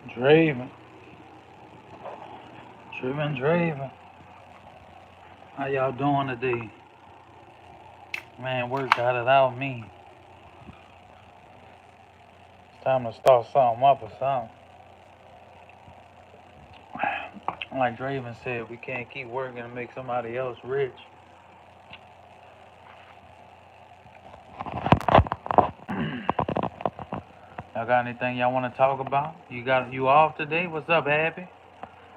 Draven, Draven. How y'all doing today? Man, work got it out of me. It's time to start something up or something. Like Draven said, we can't keep working to make somebody else rich. Y'all got anything y'all want to talk about? You off today? What's up, Abby?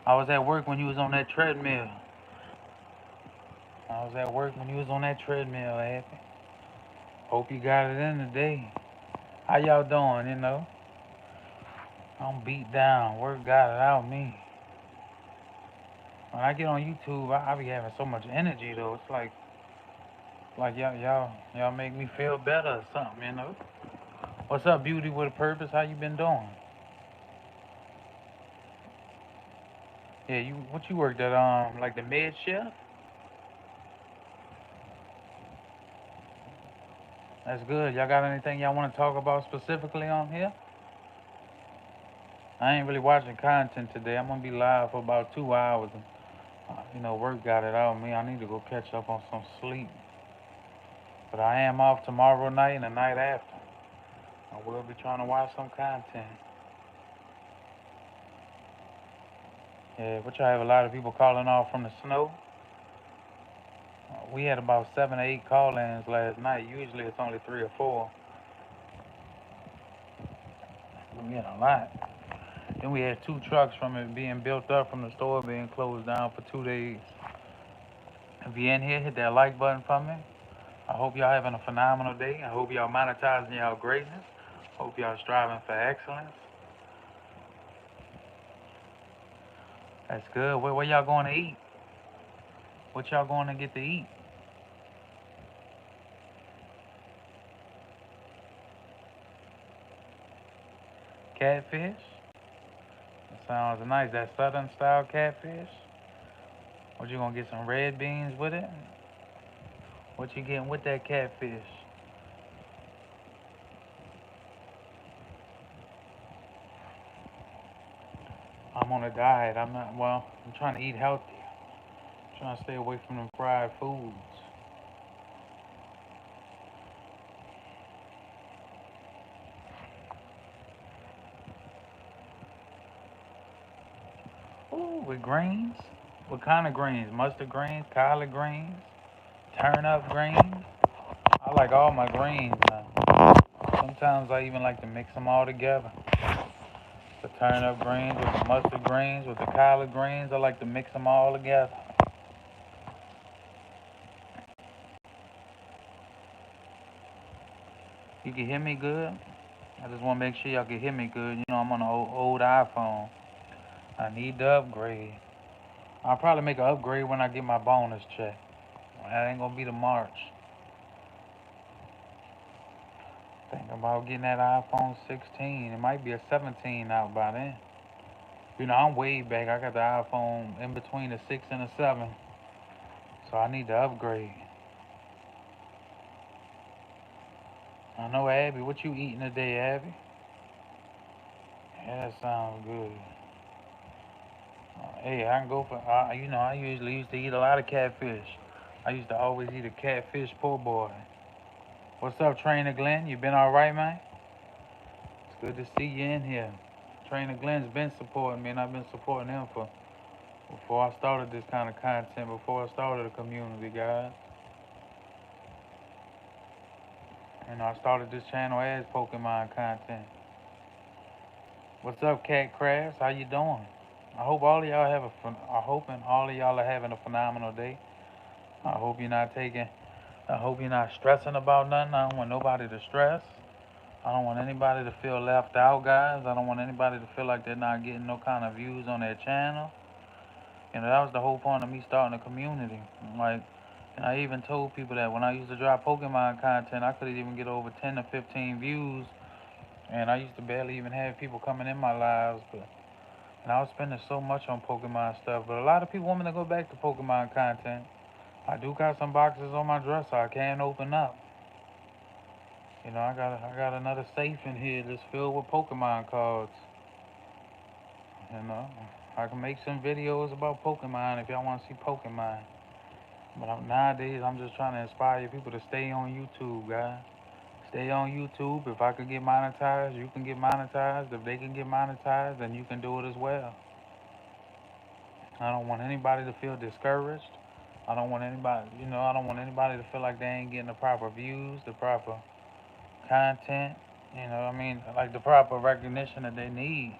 I was at work when you was on that treadmill. I was at work when you was on that treadmill, Abby. Hope you got it in today. How y'all doing? I'm beat down. Work got it out of me. When I get on YouTube, I be having so much energy though. It's like y'all make me feel better or something. What's up, Beauty with a Purpose? How you been doing? Yeah, what you worked at like the med chef? That's good. Y'all got anything y'all want to talk about specifically on here? I ain't really watching content today. I'm gonna be live for about 2 hours and work got it out of me. I need to go catch up on some sleep. But I am off tomorrow night and the night after. I will be trying to watch some content. Yeah, but y'all have a lot of people calling off from the snow. We had about 7 or 8 call-ins last night. Usually it's only 3 or 4. We had a lot. Then we had 2 trucks from it being built up from the store being closed down for 2 days. If you're in here, hit that like button for me. I hope y'all having a phenomenal day. I hope y'all monetizing y'all greatness. Hope y'all striving for excellence. That's good. Where y'all going to eat? What y'all going to get to eat? Catfish? That sounds nice. That southern style catfish? What you gonna get some red beans with it? What you getting with that catfish? I'm on a diet. I'm trying to eat healthy. I'm trying to stay away from them fried foods. Ooh, with greens? What kind of greens? Mustard greens, collard greens, turnip greens? I like all my greens now. Sometimes I even like to mix them all together. The turnip greens with the mustard greens with the collard greens. I like to mix them all together. You can hear me good? I just want to make sure y'all can hear me good. I'm on an old iPhone. I need to upgrade. I'll probably make an upgrade when I get my bonus check. That ain't gonna be the March. Think about getting that iPhone 16. It might be a 17 out by then. I'm way back. I got the iPhone in between the 6 and the 7. So I need to upgrade. I know, Abby. What you eating today, Abby? Yeah, that sounds good. Hey, I can go for. I usually used to eat a lot of catfish. I used to always eat a catfish po' boy. What's up, Trainer Glenn? You been all right, man? It's good to see you in here. Trainer Glenn's been supporting me, and I've been supporting him for before I started this kind of content. Before I started a community, guys. I started this channel as Pokemon content. What's up, Cat Crafts? How you doing? I hope all of y'all have a. I hoping all of y'all are having a phenomenal day. I hope you're not taking. I hope you're not stressing about nothing. I don't want nobody to stress. I don't want anybody to feel left out, guys. I don't want anybody to feel like they're not getting no kind of views on their channel. That was the whole point of me starting a community. Like, and I even told people that when I used to drop Pokemon content, I could even get over 10 to 15 views. And I used to barely even have people coming in my lives. And I was spending so much on Pokemon stuff. But a lot of people want me to go back to Pokemon content. I do got some boxes on my dresser I can't open up. I got another safe in here that's filled with Pokemon cards. You know, I can make some videos about Pokemon if y'all want to see Pokemon. But nowadays, I'm just trying to inspire people to stay on YouTube, guys. Stay on YouTube. If I could get monetized, you can get monetized. If they can get monetized, then you can do it as well. I don't want anybody to feel discouraged. I don't want anybody, I don't want anybody to feel like they ain't getting the proper views, the proper content, like the proper recognition that they need.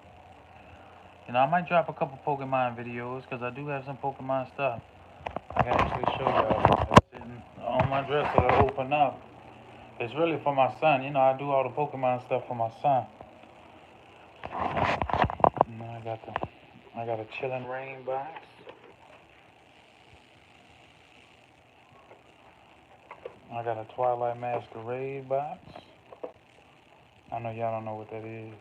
I might drop a couple Pokemon videos because I do have some Pokemon stuff. I can actually show y'all. It's sitting on my dresser to open up. It's really for my son. I do all the Pokemon stuff for my son. I got a Chilling Rain box. I got a Twilight Masquerade box. I know y'all don't know what that is.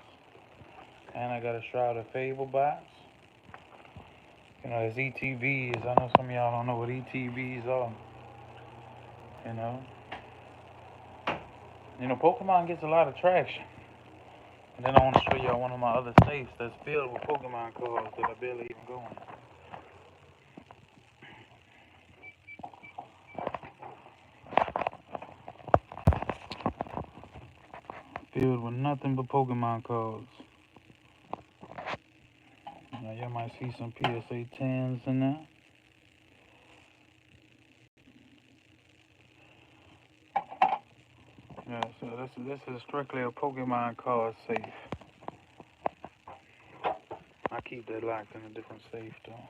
And I got a Shroud of Fable box. There's ETBs. I know some of y'all don't know what ETBs are. You know. Pokemon gets a lot of traction. And then I want to show y'all one of my other safes that's filled with Pokemon cards that I barely even go in. Filled with nothing but Pokemon cards. Now y'all might see some PSA 10s in there. Yeah, so this is strictly a Pokemon card safe. I keep that locked in a different safe though.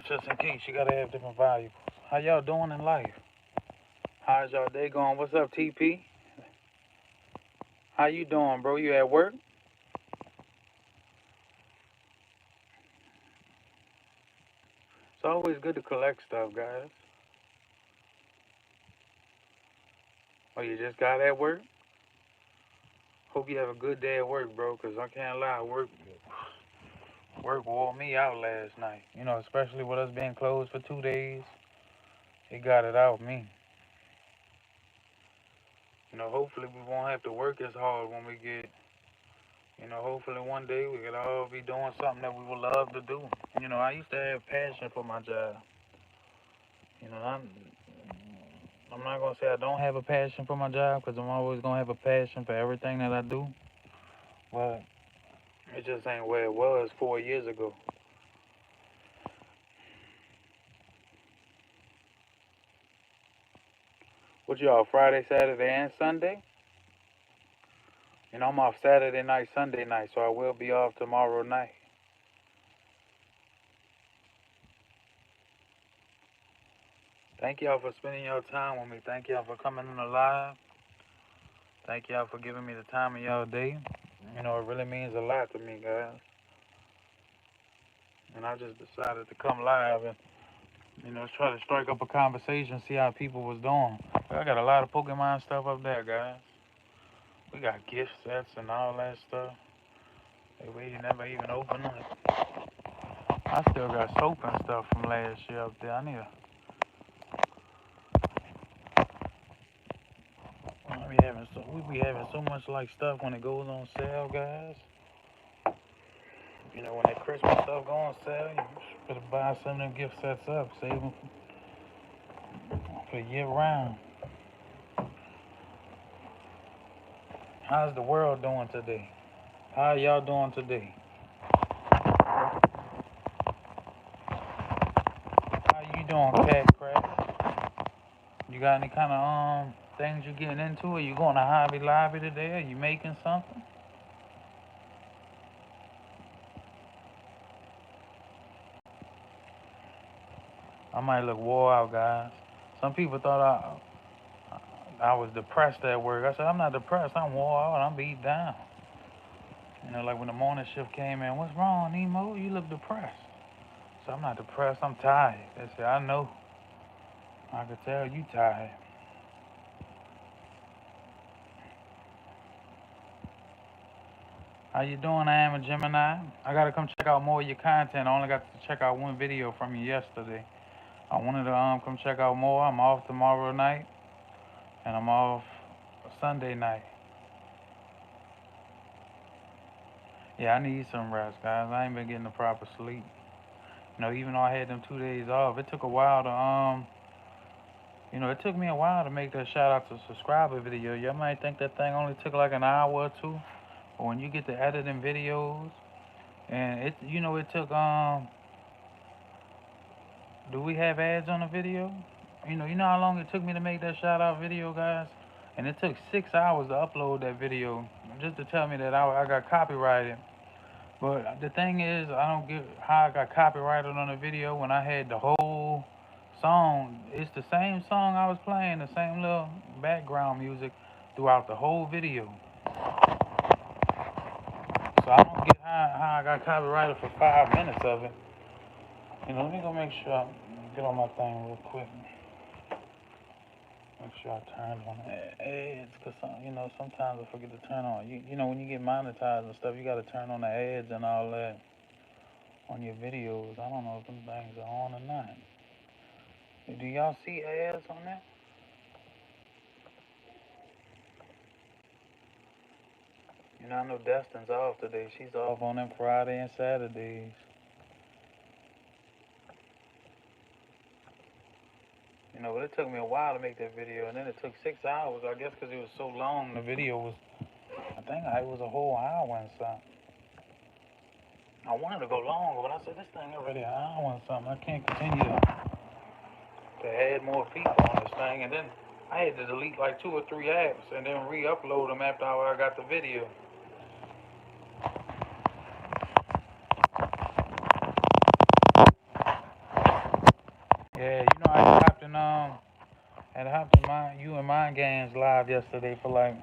Just in case you gotta have different valuables. How y'all doing in life? How's y'all day going? What's up, TP? How you doing, bro? You at work? It's always good to collect stuff, guys. Oh, you just got at work? Hope you have a good day at work, bro, because I can't lie, work wore me out last night. Especially with us being closed for 2 days. It got it out of me. Hopefully we won't have to work as hard when we get, hopefully one day we could all be doing something that we would love to do. I used to have passion for my job. I'm not going to say I don't have a passion for my job because I'm always going to have a passion for everything that I do. But it just ain't where it was 4 years ago. What you off Friday, Saturday, and Sunday? I'm off Saturday night, Sunday night, so I will be off tomorrow night. Thank y'all for spending your time with me. Thank y'all for coming on the live. Thank y'all for giving me the time of y'all day. It really means a lot to me, guys. And I just decided to come live and, try to strike up a conversation, see how people was doing. I got a lot of Pokemon stuff up there, guys. We got gift sets and all that stuff. We never even opened up. I still got soap and stuff from last year up there. We be having so much like stuff when it goes on sale, guys. When that Christmas stuff go on sale, you better buy some of them gift sets up, save them for year round. How's the world doing today? How y'all doing today? How you doing, Cat Crack? You got any kind of things you getting into? Are you going to Hobby Lobby today? Are you making something? I might look wore out, guys. Some people thought I was depressed at work. I said, I'm not depressed. I'm wore out. I'm beat down. Like when the morning shift came in, what's wrong, Nemo? You look depressed. So I'm not depressed. I'm tired. They said, I know. I could tell you tired. How you doing? I am a Gemini. I gotta come check out more of your content. I only got to check out one video from you yesterday. I wanted to come check out more. I'm off tomorrow night, and I'm off Sunday night. Yeah, I need some rest, guys. I ain't been getting the proper sleep. Even though I had them 2 days off, it took a while to it took me a while to make that shout out to subscriber video. Y'all might think that thing only took like an hour or two, but when you get to editing videos, and it took do we have ads on the video? You know how long it took me to make that shout out video, guys? And it took 6 hours to upload that video just to tell me that I got copyrighted. But the thing is, I don't get how I got copyrighted on the video when I had the whole song. It's the same song I was playing, the same little background music throughout the whole video. So I don't get how I got copyrighted for 5 minutes of it. Let me go make sure I get on my thing real quick. Make sure I turn on the ads, cause sometimes I forget to turn on. When you get monetized and stuff, you gotta turn on the ads and all that on your videos. I don't know if them things are on or not. Do y'all see ads on that? I know Destin's off today. She's off on them Friday and Saturdays. But it took me a while to make that video, and then it took 6 hours. I guess because it was so long. The video was, I think it was a whole hour and something. I wanted to go longer, but I said this thing already an hour and something. I can't continue to add more people on this thing, and then I had to delete like 2 or 3 apps and then re-upload them after I got the video. Yeah, I hopped in you and Mind Games live yesterday for like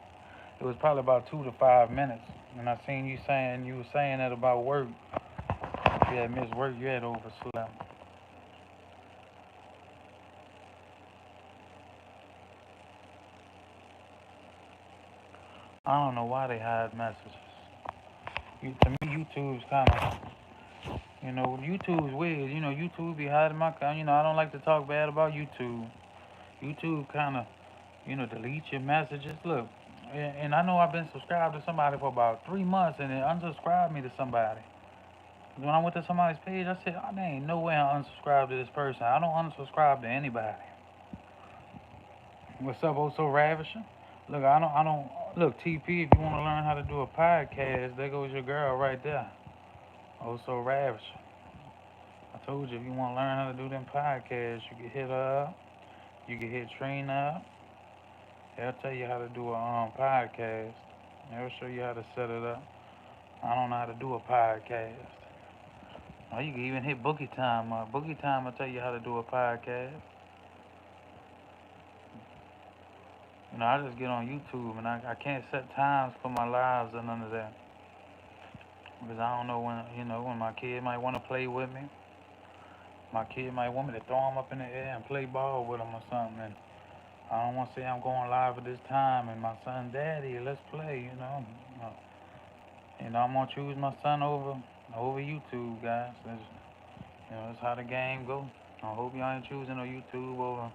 it was probably about 2 to 5 minutes, and I seen you were saying that about work. You had missed work, you had overslept. I don't know why they hide messages. To me, YouTube's kind of YouTube's weird. YouTube be hiding my. I don't like to talk bad about YouTube. YouTube kind of delete your messages. Look, and I know I've been subscribed to somebody for about 3 months, and it unsubscribed me to somebody. When I went to somebody's page, I said, "Oh, there ain't no way I unsubscribe to this person. I don't unsubscribe to anybody." What's up, Oh So Ravishing? Look, I don't. Look, TP. If you want to learn how to do a podcast, there goes your girl right there. Oh So Ravishing. I told you if you want to learn how to do them podcasts, you can hit her up. You can hit Trina up. They'll tell you how to do a podcast. They'll show you how to set it up. I don't know how to do a podcast. Or you can even hit Boogie Time up. Boogie Time will tell you how to do a podcast. I just get on YouTube and I can't set times for my lives or none of that. Because I don't know when my kid might want to play with me. My kid might want me to throw him up in the air and play ball with him or something. And I don't want to say I'm going live at this time and my son, Daddy, let's play. I'm gonna choose my son over YouTube, guys. That's how the game go. I hope y'all ain't choosing no YouTube over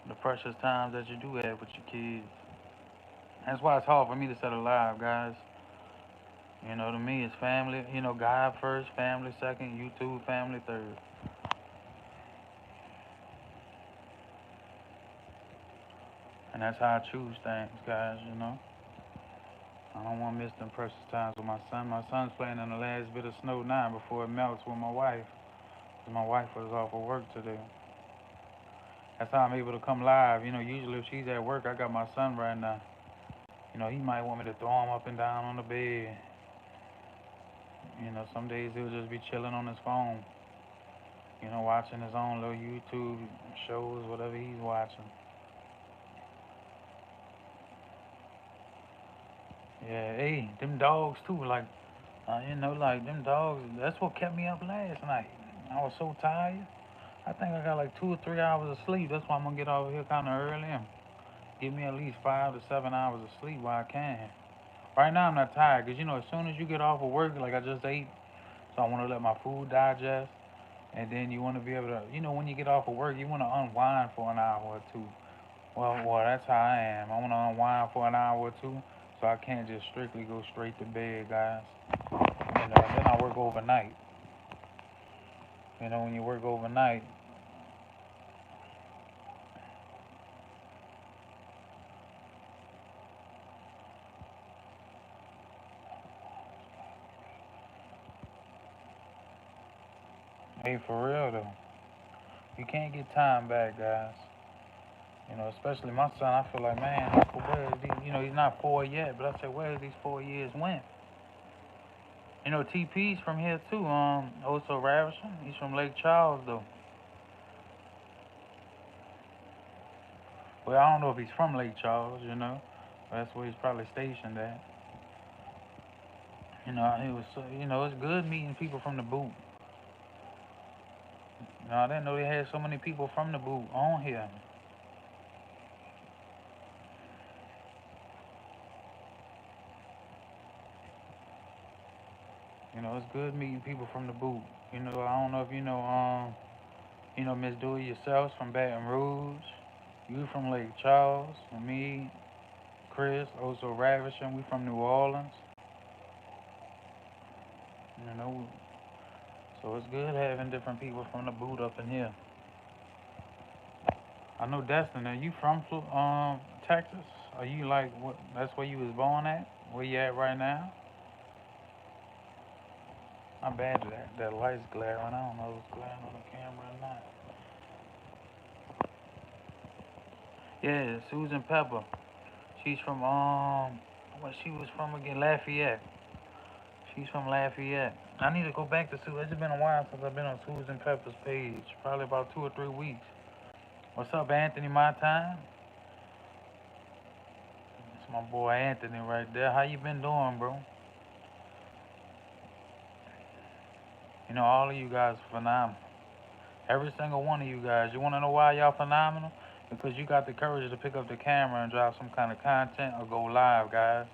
the precious times that you do have with your kids. That's why it's hard for me to set a live, guys. To me, it's family. God first, family second, YouTube family third. And that's how I choose things, guys. I don't want to miss them precious times with my son. My son's playing in the last bit of snow now before it melts with my wife. 'Cause my wife was off of work today. That's how I'm able to come live. Usually if she's at work, I got my son right now. He might want me to throw him up and down on the bed. Some days he'll just be chilling on his phone. Watching his own little YouTube shows, whatever he's watching. Yeah, hey, them dogs too. Like them dogs. That's what kept me up last night. I was so tired. I think I got like 2 or 3 hours of sleep. That's why I'm gonna get over here kind of early and give me at least 5 to 7 hours of sleep while I can. Right now I'm not tired because as soon as you get off of work, like I just ate, so I want to let my food digest, and then you want to be able to, when you get off of work, you want to unwind for an hour or two. Well, that's how I am. I want to unwind for an hour or two, so I can't just strictly go straight to bed, guys. You know, then I work overnight. You know, when you work overnight, hey, for real though, you can't get time back, guys. You know, especially my son. I feel like, man, where is he? You know, he's not 4 yet, but I said, where these 4 years went? You know, TP's from here too. Also Ravishing. He's from Lake Charles though. Well, I don't know if he's from Lake Charles. You know, but that's where he's probably stationed at. You know, he was. You know, it's good meeting people from the boot. You know, I didn't know they had so many people from the boot on here. You know, it's good meeting people from the boot. You know, I don't know if you know Miss Dewey yourself from Baton Rouge. You from Lake Charles, and me, Chris, also Ravishing. We from New Orleans. You know, so it's good having different people from the boot up in here. I know Destin. Are you from Texas? Are you like what? That's where you was born at? Where you at right now? How bad that light's glaring. I don't know if it's glaring on the camera or not. Yeah, Susan Pepper. She's from what she was from again? Lafayette. She's from Lafayette. I need to go back to Susan. It's been a while since I've been on Susan Pepper's page. Probably about 2 or 3 weeks. What's up, Anthony? My time. It's my boy Anthony right there. How you been doing, bro? You know, all of you guys are phenomenal. Every single one of you guys. You want to know why y'all phenomenal? Because you got the courage to pick up the camera and drop some kind of content or go live, guys.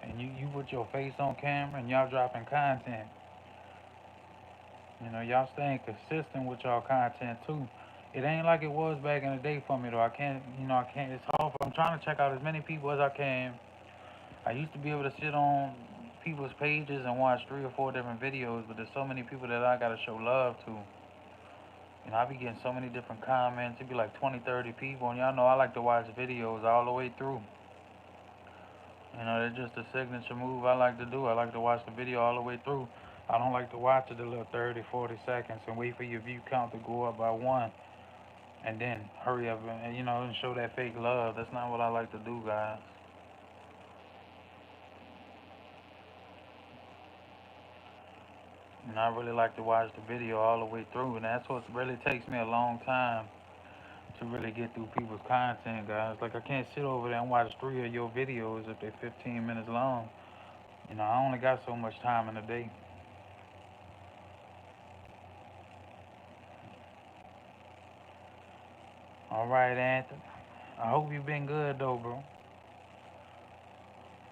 And you put your face on camera and y'all dropping content. You know, y'all staying consistent with y'all content too. It ain't like it was back in the day for me though. I can't, I can't. It's hard. I'm trying to check out as many people as I can. I used to be able to sit on people's pages and watch 3 or 4 different videos, but there's so many people that I gotta show love to. You know, I be getting so many different comments. It'd be like 20, 30 people, and y'all know I like to watch videos all the way through. You know, that's just a signature move I like to do. I like to watch the video all the way through. I don't like to watch it a little 30, 40 seconds and wait for your view count to go up by one and then hurry up and show that fake love. That's not what I like to do, guys. And I really like to watch the video all the way through, and that's what really takes me a long time to really get through people's content, guys. Like, I can't sit over there and watch 3 of your videos if they're 15 minutes long. You know, I only got so much time in a day. All right, Anthony. I hope you've been good, though, bro.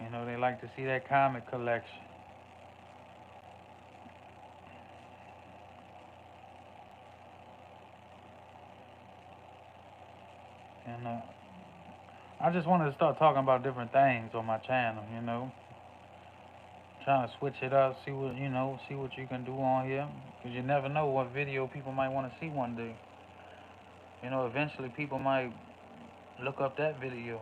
You know, they like to see that comic collection. And I just wanted to start talking about different things on my channel, Trying to switch it up, see what you can do on here. Because you never know what video people might want to see one day. You know, eventually people might look up that video.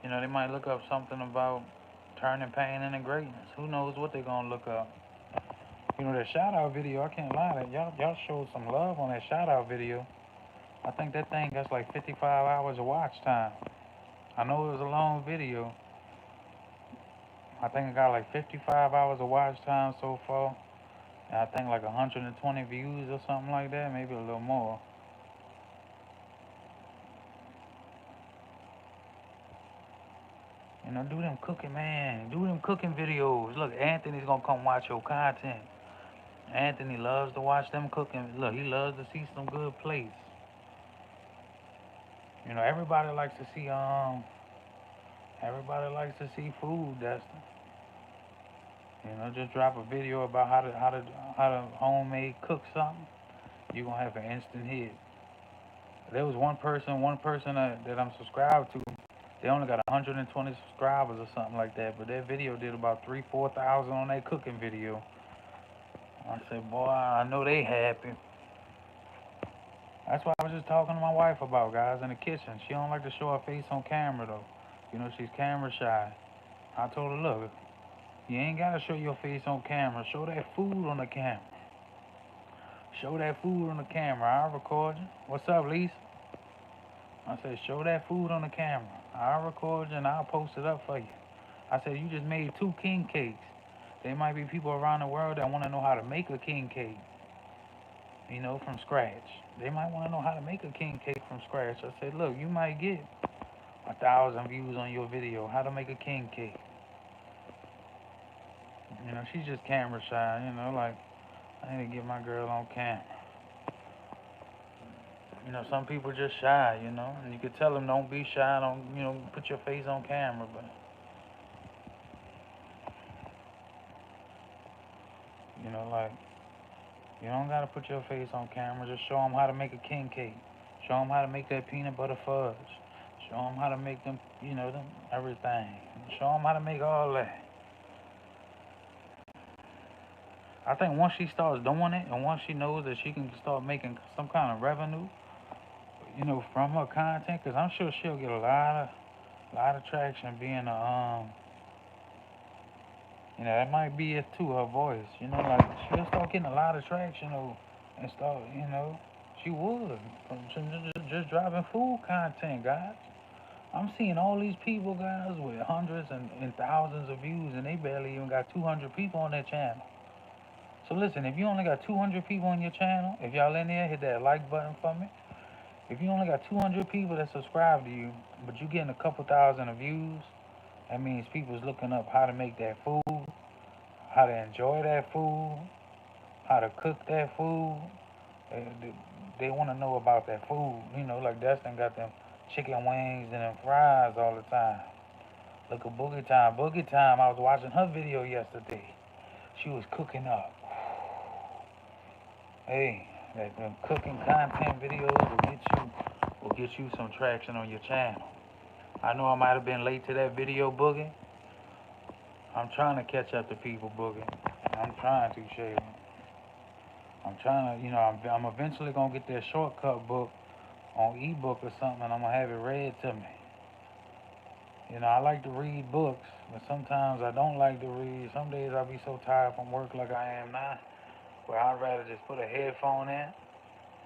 You know, they might look up something about turning pain into greatness. Who knows what they're going to look up. You know, that shout out video, I can't lie, that y'all showed some love on that shout out video. I think that thing has like 55 hours of watch time. I know it was a long video. I think it got like 55 hours of watch time so far. And I think like 120 views or something like that, maybe a little more. You know, do them cooking, man. Do them cooking videos. Look, Anthony's gonna come watch your content. Anthony loves to watch them cooking. Look, he loves to see some good plates. You know, everybody likes to see food, Dustin. You know, just drop a video about how to homemade cook something. You're gonna have an instant hit. There was one person that I'm subscribed to. They only got 120 subscribers or something like that, but that video did about 4,000 on that cooking video. I said, boy, I know they happy. That's what I was just talking to my wife about, guys, in the kitchen. She don't like to show her face on camera, though. You know, she's camera shy. I told her, look, you ain't got to show your face on camera. Show that food on the camera. Show that food on the camera. I'll record you. What's up, Lisa? I said, show that food on the camera. I'll record you and I'll post it up for you. I said, you just made 2 king cakes. There might be people around the world that want to know how to make a king cake, you know, from scratch. They might want to know how to make a king cake from scratch. I said, look, you might get 1,000 views on your video, how to make a king cake. You know, she's just camera shy, you know, like, I need to get my girl on camera. You know, some people just shy, you know, and you could tell them don't be shy, don't, you know, put your face on camera, but, you know, like, you don't got to put your face on camera, just show them how to make a king cake. Show them how to make that peanut butter fudge. Show them how to make them, you know, them everything. Show them how to make all that. I think once she starts doing it, and once she knows that she can start making some kind of revenue, you know, from her content, because I'm sure she'll get a lot of traction being you know, that might be it too, her voice. You know, like she'll start getting a lot of traction, though, and start, you know, she would from just dropping food content, guys. I'm seeing all these people, guys, with hundreds and thousands of views, and they barely even got 200 people on their channel. So listen, if you only got 200 people on your channel, if y'all in there, hit that like button for me. If you only got 200 people that subscribe to you, but you getting a couple thousand of views, that means people's looking up how to make that food, how to enjoy that food, how to cook that food. They want to know about that food. You know, like Dustin got them chicken wings and them fries all the time. Look at Boogie Time. Boogie Time, I was watching her video yesterday. She was cooking up. Hey, that them cooking content videos will get you some traction on your channel. I know I might have been late to that video, Boogie. I'm trying to catch up to people, Boogie. I'm trying to, Shay. I'm trying to, you know, I'm eventually gonna get that shortcut book on ebook or something, and I'm gonna have it read to me. You know, I like to read books, but sometimes I don't like to read. Some days I'll be so tired from work like I am now, where I'd rather just put a headphone in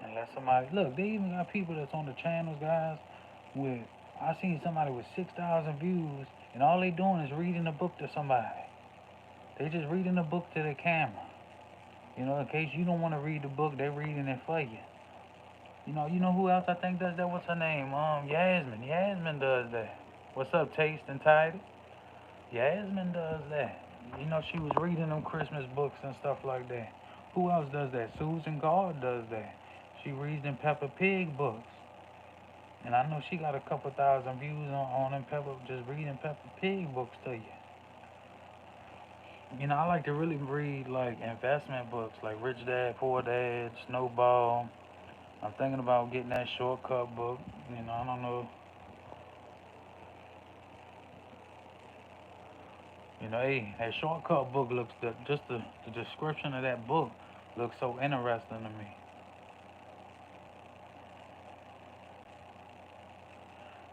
and let somebody look. They even got people that's on the channels, guys. With I seen somebody with 6,000 views, and all they doing is reading a book to somebody. They just reading the book to the camera. You know, in case you don't want to read the book, they're reading it for you. You know who else I think does that? What's her name? Yasmin. Yasmin does that. What's up, Taste and Tidy? Yasmin does that. You know, she was reading them Christmas books and stuff like that. Who else does that? Susan Gard does that. She reads them Peppa Pig books. And I know she got a couple thousand views on them just reading Peppa Pig books to you. You know, I like to really read like investment books like Rich Dad, Poor Dad, Snowball. I'm thinking about getting that shortcut book. You know, I don't know. You know, hey, that shortcut book looks the description of that book looks so interesting to me.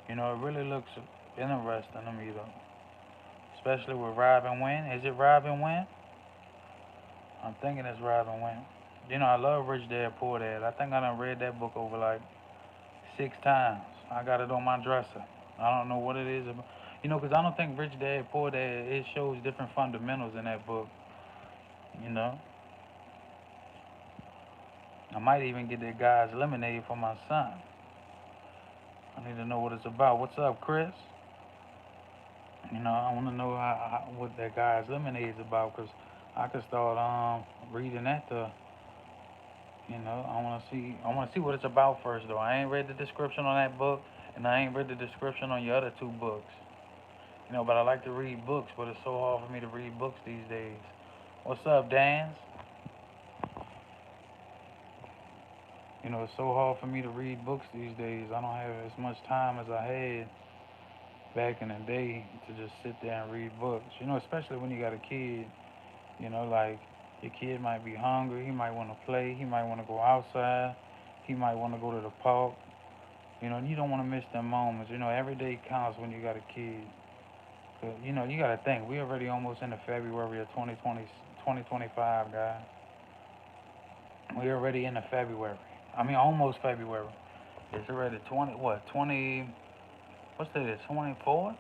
You know, it really looks interesting to me though. Especially with Robin Wynn. Is it Robin Wynn? I'm thinking it's Robin Wynn. You know, I love Rich Dad Poor Dad. I think I done read that book over like 6 times. I got it on my dresser. I don't know what it is about. You know, 'cause I don't think Rich Dad Poor Dad, it shows different fundamentals in that book. You know, I might even get that guy's lemonade for my son. I need to know what it's about. What's up, Chris? You know, I want to know what that guy's lemonade is about, 'cause I could start reading that to, you know, I want to see what it's about first though. I ain't read the description on that book, and I ain't read the description on your other 2 books. You know, but I like to read books, but it's so hard for me to read books these days. What's up, Dan? You know, it's so hard for me to read books these days. I don't have as much time as I had. back in the day to just sit there and read books. You know, especially when you got a kid. You know, like your kid might be hungry. He might want to play. He might want to go outside. He might want to go to the park. You know, you don't want to miss them moments. You know, every day counts when you got a kid. But, you know, you got to think. We already almost in the February of 2020, 2025, guys. We already in the February. I mean, almost February. It's already 20, what, 20, what's that, 24?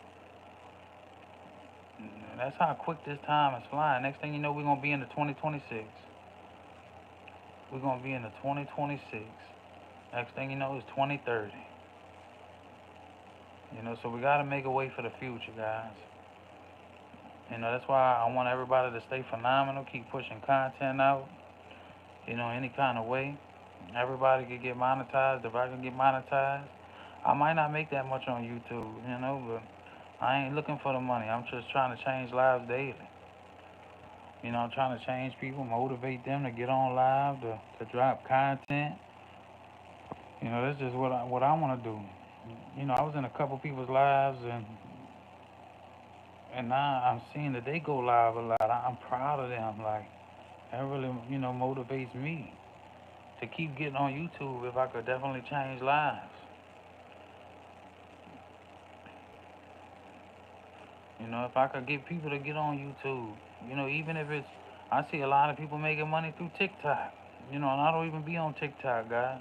That's how quick this time is flying. Next thing you know, we're going to be in the 2026. We're going to be in the 2026. Next thing you know, it's 2030. You know, so we got to make a way for the future, guys. You know, that's why I want everybody to stay phenomenal, keep pushing content out, you know, any kind of way. Everybody can get monetized. If I can get monetized, I might not make that much on YouTube, you know, but I ain't looking for the money. I'm just trying to change lives daily. You know, I'm trying to change people, motivate them to get on live, to drop content. You know, that's just what I want to do. You know, I was in a couple people's lives, and now I'm seeing that they go live a lot. I'm proud of them. Like, that really, you know, motivates me to keep getting on YouTube. If I could definitely change lives. You know, if I could get people to get on YouTube. You know, even if it's, I see a lot of people making money through TikTok. You know, and I don't even be on TikTok, guys.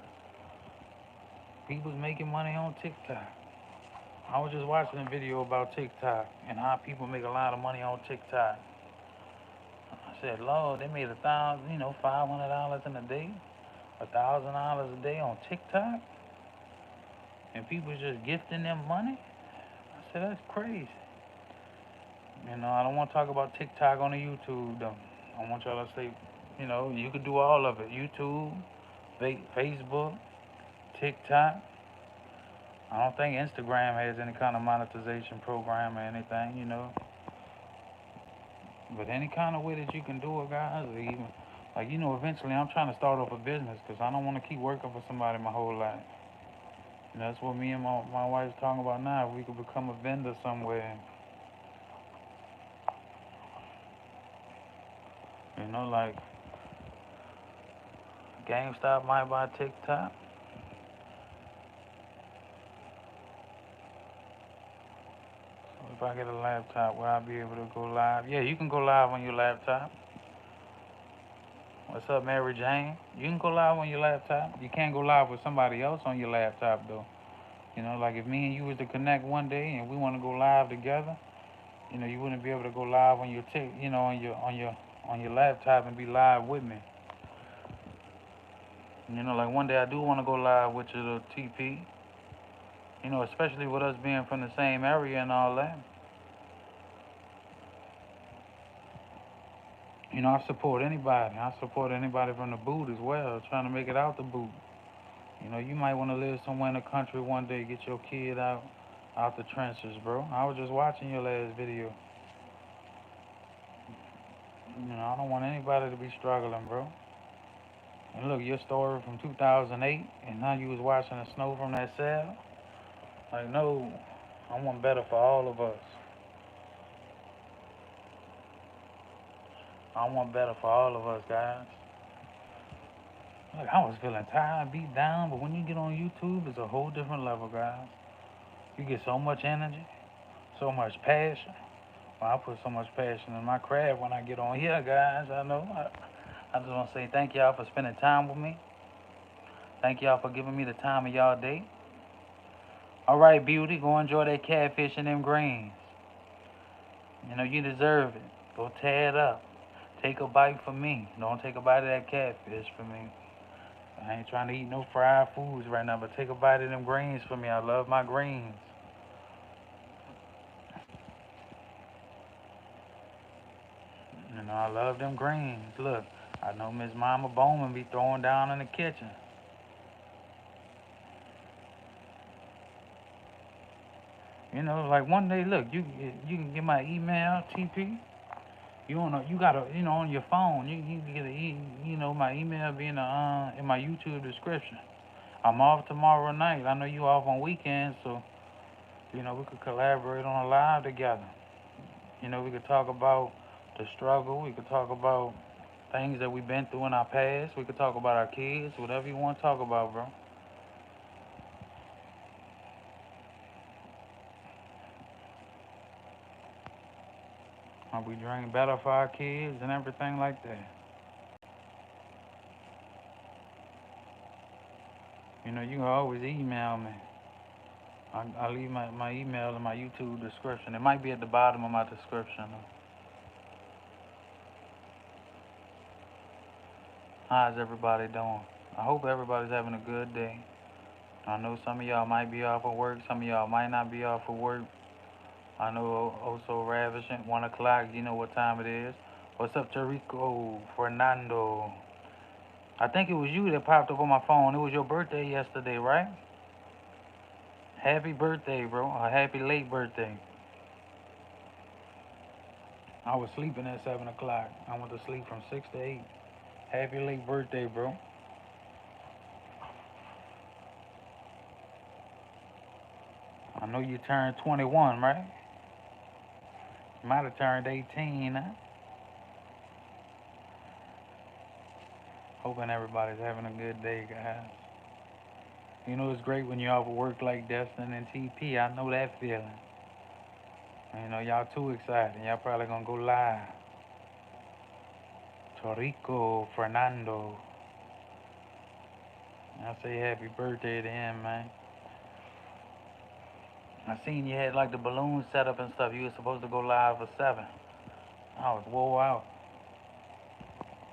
People's making money on TikTok. I was just watching a video about TikTok and how people make a lot of money on TikTok. I said, Lord, they made $500 in a day, $1,000 a day on TikTok, and people just gifting them money. I said, that's crazy. You know, I don't want to talk about TikTok on the YouTube though. I want y'all to say, you know, you could do all of it. YouTube, Facebook, TikTok. I don't think Instagram has any kind of monetization program or anything, you know. But any kind of way that you can do it, guys, or even, like, you know, eventually I'm trying to start off a business because I don't want to keep working for somebody my whole life. And that's what me and my wife's talking about now. If we could become a vendor somewhere, you know, like GameStop might buy TikTok. So if I get a laptop, will I be able to go live? Yeah, you can go live on your laptop. What's up, Mary Jane? You can go live on your laptop. You can't go live with somebody else on your laptop, though. You know, like if me and you was to connect one day and we want to go live together, you know, you wouldn't be able to go live on your on your laptop and be live with me. You know, like one day I do want to go live with you, little TP. You know, especially with us being from the same area and all that. You know, I support anybody. I support anybody from the boot as well, trying to make it out the boot. You know, you might want to live somewhere in the country one day, get your kid out the trenches, bro. I was just watching your last video. You know, I don't want anybody to be struggling, bro. And look, your story from 2008, and now you was watching the snow from that cell. Like, no, I want better for all of us. I want better for all of us, guys. Look, I was feeling tired, beat down, but when you get on YouTube, it's a whole different level, guys. You get so much energy, so much passion. Well, I put so much passion in my craft when I get on here, guys. I know. I just want to say thank y'all for spending time with me. Thank y'all for giving me the time of y'all day. All right, beauty, go enjoy that catfish and them greens. You know, you deserve it. Go tear it up. Take a bite for me. Don't take a bite of that catfish for me. I ain't trying to eat no fried foods right now, but take a bite of them greens for me. I love my greens. You know, I love them greens. Look, I know Miss Mama Bowman be throwing down in the kitchen. You know, like one day, look, you can get my email, TP. You don't know, you gotta, you know, on your phone, you can get my email be in my YouTube description. I'm off tomorrow night. I know you off on weekends, so You know, we could collaborate on a live together. You know, we could talk about the struggle. We could talk about things that we've been through in our past. We could talk about our kids, whatever you want to talk about, bro. We dream better for our kids and everything like that. You know, you can always email me. I'll leave my email in my YouTube description. It might be at the bottom of my description. How's everybody doing? I hope everybody's having a good day. I know some of y'all might be off of work. Some of y'all might not be off of work. I know also ravishing 1 o'clock. You know what time it is. What's up, Tarico Fernando? I think it was you that popped up on my phone. It was your birthday yesterday, right? Happy birthday, bro. A happy late birthday. I was sleeping at 7 o'clock. I went to sleep from 6 to 8. Happy late birthday, bro. I know you turned 21, right? You might have turned 18, huh? Hoping everybody's having a good day, guys. You know it's great when you all work like Destin and TP. I know that feeling. You know y'all too excited. Y'all probably gonna go live. Torico Fernando. I say happy birthday to him, man. I seen you had like the balloons set up and stuff. You were supposed to go live for 7. I was wore out.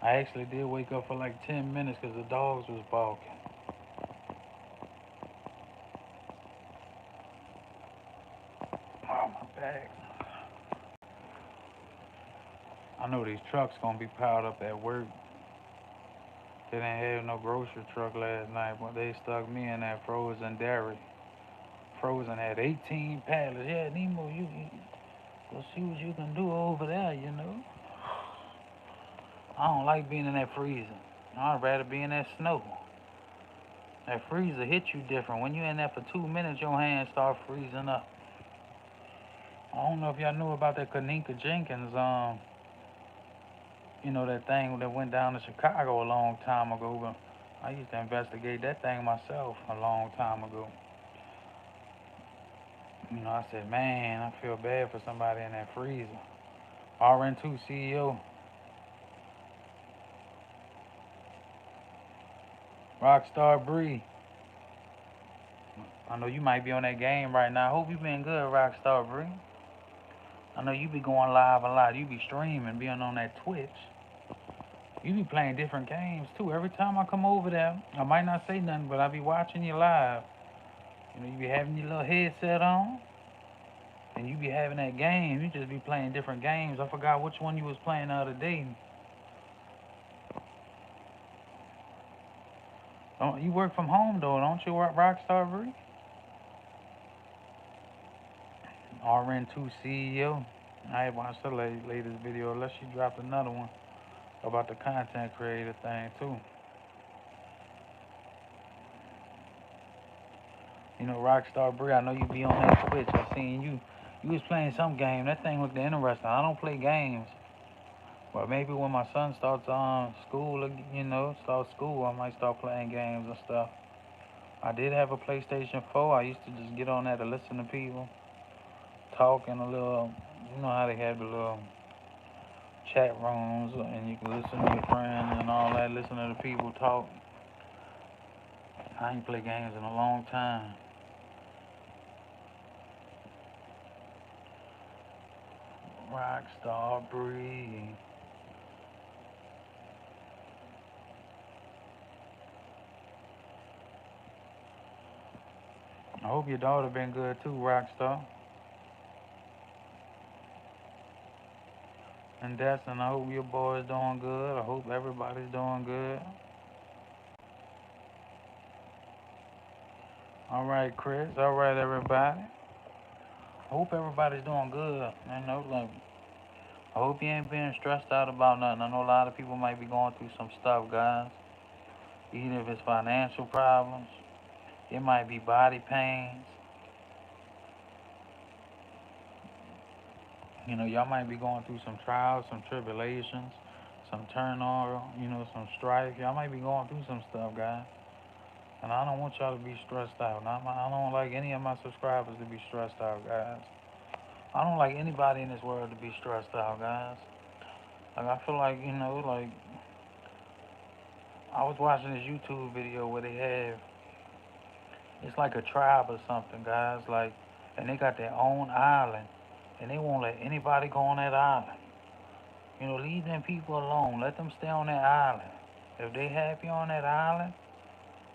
I actually did wake up for like 10 minutes because the dogs was barking. Oh, my back. I know these trucks gonna be piled up at work. They didn't have no grocery truck last night, but they stuck me in that frozen dairy. Frozen had 18 pallets. Yeah, Nemo, you go see what you can do over there, you know. I don't like being in that freezer. I'd rather be in that snow. That freezer hit you different. When you're in there for 2 minutes, your hands start freezing up. I don't know if y'all knew about that Kaninka Jenkins, you know, that thing that went down to Chicago a long time ago. But I used to investigate that thing myself a long time ago. You know, I said, man, I feel bad for somebody in that freezer. RN2 CEO, Rockstar Bree. I know you might be on that game right now. I hope you been good, Rockstar Bree. I know you be going live a lot. You be streaming, being on that Twitch. You be playing different games too. Every time I come over there, I might not say nothing, but I be watching you live. You know, you be having your little headset on, and you be having that game. You just be playing different games. I forgot which one you was playing the other day. You work from home though, don't you, Rockstar Bree? RN2 CEO. I had watched the latest video, unless she dropped another one about the content creator thing too. You know, Rockstar Bree, I know you be on that Twitch. I seen you. You was playing some game. That thing looked interesting. I don't play games, but maybe when my son starts school, you know, starts school, I might start playing games and stuff. I did have a PlayStation 4. I used to just get on there to listen to people talking a little. You know how they have the little chat rooms, and you can listen to your friends and all that. Listen to the people talk. I ain't played games in a long time. Rockstar Bree. I hope your daughter been good too, Rockstar. And Destin, I hope your boy's doing good. I hope everybody's doing good. All right, Chris. All right, everybody. I hope everybody's doing good. I know, like, I hope you ain't being stressed out about nothing. I know a lot of people might be going through some stuff, guys. Even if it's financial problems, it might be body pains. You know, y'all might be going through some trials, some tribulations, some turmoil, some strife. Y'all might be going through some stuff, guys. And I don't want y'all to be stressed out. And I don't like any of my subscribers to be stressed out, guys. I don't like anybody in this world to be stressed out, guys. Like, I feel like, like, I was watching this YouTube video where they have, it's like a tribe or something, guys. Like, and they got their own island. And they won't let anybody go on that island. Leave them people alone. Let them stay on that island. If they happy on that island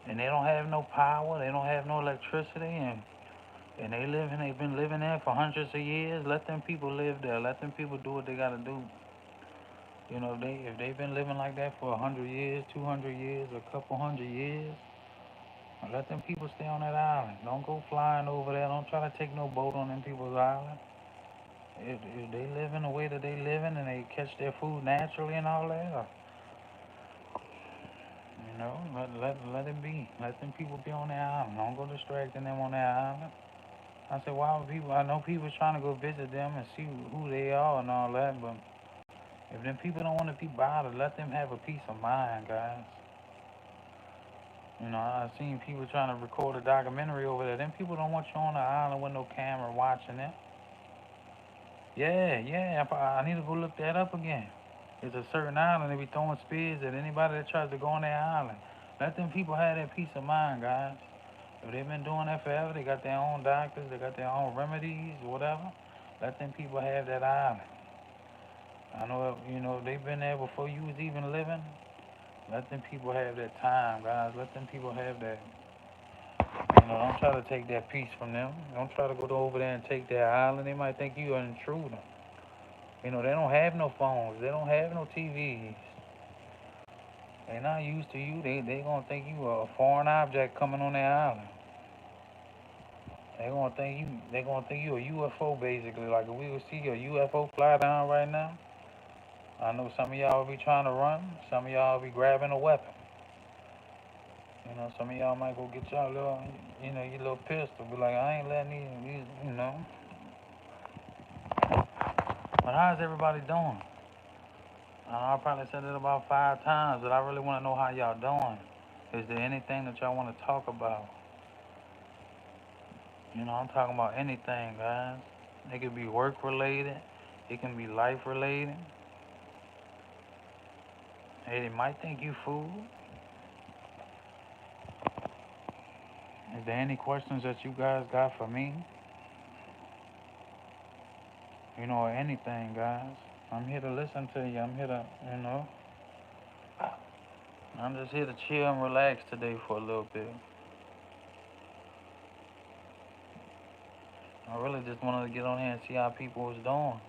and they don't have no power, they don't have no electricity, and they've been living there for hundreds of years, let them people live there. Let them people do what they gotta do. If they've been living like that for 100 years, 200 years, a couple hundred years, let them people stay on that island. Don't go flying over there. Don't try to take no boat on them people's island. If they live in the way that they living and they catch their food naturally and all that, let it be. Let them people be on their island. Don't go distracting them on their island. I said, why would people? I know people trying to go visit them and see who they are and all that, but if them people don't want to be bothered, let them have a peace of mind, guys. I've seen people trying to record a documentary over there. Them people don't want you on the island with no camera watching them. Yeah, yeah. I need to go look that up again. It's a certain island they be throwing spears at anybody that tries to go on their island. Let them people have that peace of mind, guys. If they've been doing that forever, they got their own doctors, they got their own remedies, whatever. Let them people have that island. I know, if they've been there before you was even living. Let them people have that time, guys. Let them people have that. Don't try to take that peace from them. Don't try to go over there and take their island. They might think you an intruder. They don't have no phones. They don't have no TVs. They not used to you. They gonna think you a foreign object coming on their island. They gonna think you a UFO basically. Like if we would see a UFO fly down right now, I know some of y'all will be trying to run. Some of y'all will be grabbing a weapon. Some of y'all might go get y'all little, your little pistol. Be like, I ain't letting these. But how's everybody doing? I probably said it about 5 times, but I really want to know how y'all doing. Is there anything that y'all want to talk about? I'm talking about anything, guys. It could be work related. It can be life related. Hey, they might think you fool. Is there any questions that you guys got for me? Or anything, guys. I'm here to listen to you. I'm here to, I'm just here to chill and relax today for a little bit. I really just wanted to get on here and see how people was doing.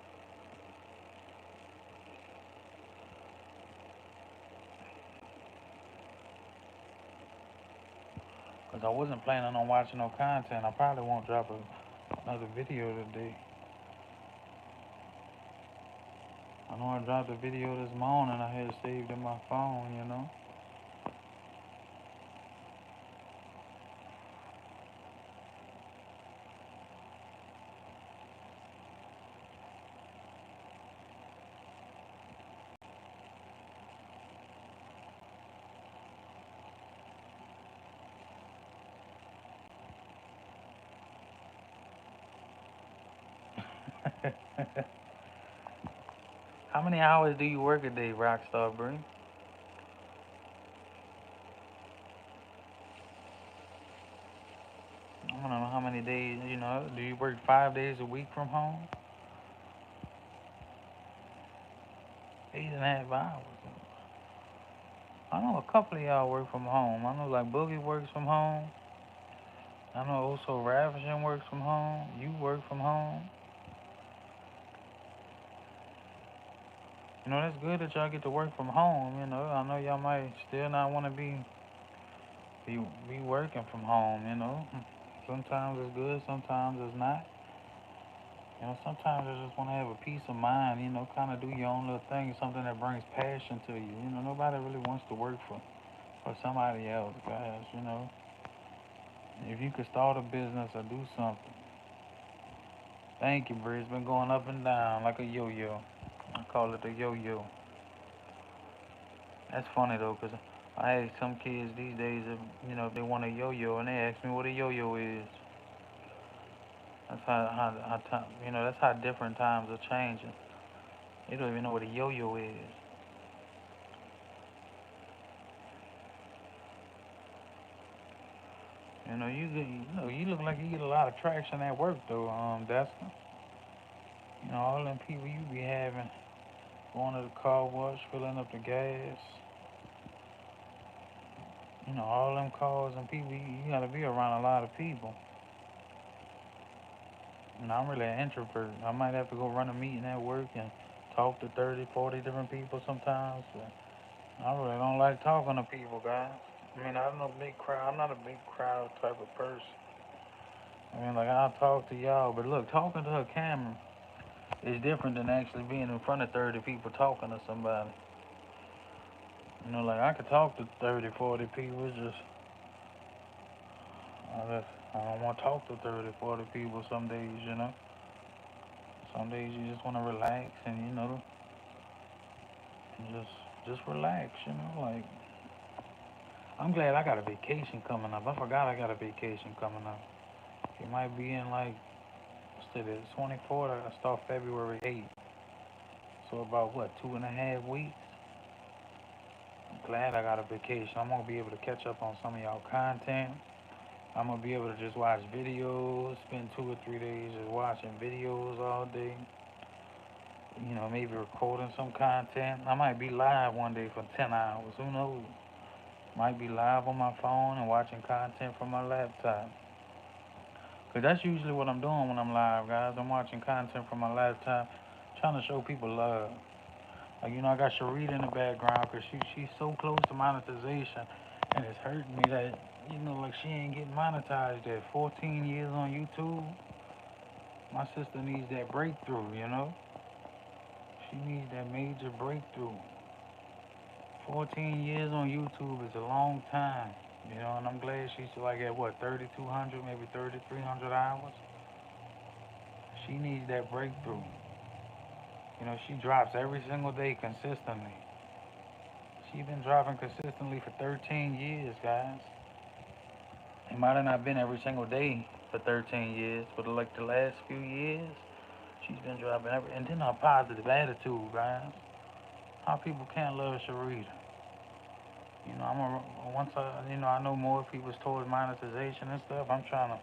Because I wasn't planning on watching no content. I probably won't drop another video today. I know I dropped a video this morning. I had it saved in my phone. How many hours do you work a day, Rockstar Bree? I don't know how many days, do you work 5 days a week from home? 8.5 hours. I know a couple of y'all work from home. I know like Boogie works from home. I know also Ravishing works from home. You work from home. That's good that y'all get to work from home. I know y'all might still not want to be working from home. Sometimes it's good, sometimes it's not. Sometimes I just want to have a peace of mind, kind of do your own little thing, something that brings passion to you. Nobody really wants to work for somebody else, guys. If you could start a business or do something, Thank you, Bree. It's been going up and down like a yo-yo. I call it a yo-yo. That's funny though, 'cause I ask some kids these days if if they want a yo-yo, and they ask me what a yo-yo is. That's how time that's how different times are changing. They don't even know what a yo-yo is. You look like you get a lot of traction at work though, Dustin. All them people you be having going to the car wash, filling up the gas. All them cars and people. You gotta be around a lot of people. I'm really an introvert. I might have to go run a meeting at work and talk to 30, 40 different people sometimes. But I really don't like talking to people, guys. I'm no big crowd. I'm not a big crowd type of person. Like I'll talk to y'all, but look, talking to a camera is different than actually being in front of 30 people talking to somebody. Like I could talk to 30, 40 people. It's just I don't want to talk to 30, 40 people some days. Some days you just want to relax and just relax. Like I'm glad I got a vacation coming up. I forgot I got a vacation coming up. It might be in like what's today, 24th. I start February 8th. So about what, 2.5 weeks? I'm glad I got a vacation. I'm gonna be able to catch up on some of y'all content. I'm gonna be able to just watch videos, spend 2 or 3 days just watching videos all day. Maybe recording some content. I might be live one day for 10 hours. Who knows? Might be live on my phone and watching content from my laptop. Because that's usually what I'm doing when I'm live, guys. I'm watching content from my laptop, trying to show people love. Like, I got Sharita in the background because she's so close to monetization. And it's hurting me that, like she ain't getting monetized at 14 years on YouTube. My sister needs that breakthrough. She needs that major breakthrough. 14 years on YouTube is a long time. And I'm glad she's like at what, 3,200, maybe 3,300 hours. She needs that breakthrough. She drops every single day consistently. She's been dropping consistently for 13 years, guys. It might have not been every single day for 13 years, but like the last few years, she's been dropping every. And then her positive attitude, guys. How people can't love Sharita. Once I know more people's towards monetization and stuff. I'm trying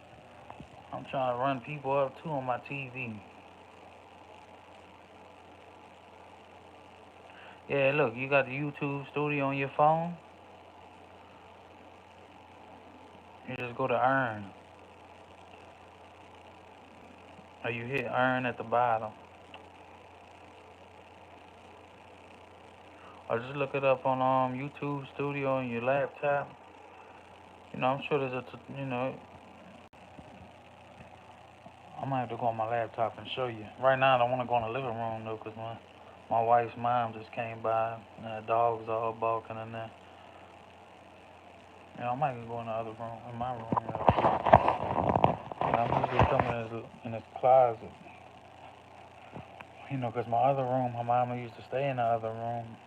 to run people up too on my TV. Yeah, look, you got the YouTube studio on your phone. You just go to earn, or you hit earn at the bottom, or just look it up on YouTube Studio on your laptop. I'm sure there's I might have to go on my laptop and show you. Right now, I don't want to go in the living room though, cause my wife's mom just came by. And the dogs all barking in there. I might go in the other room, in my room. And I'm usually coming in this closet. Cause my other room, my mama used to stay in the other room,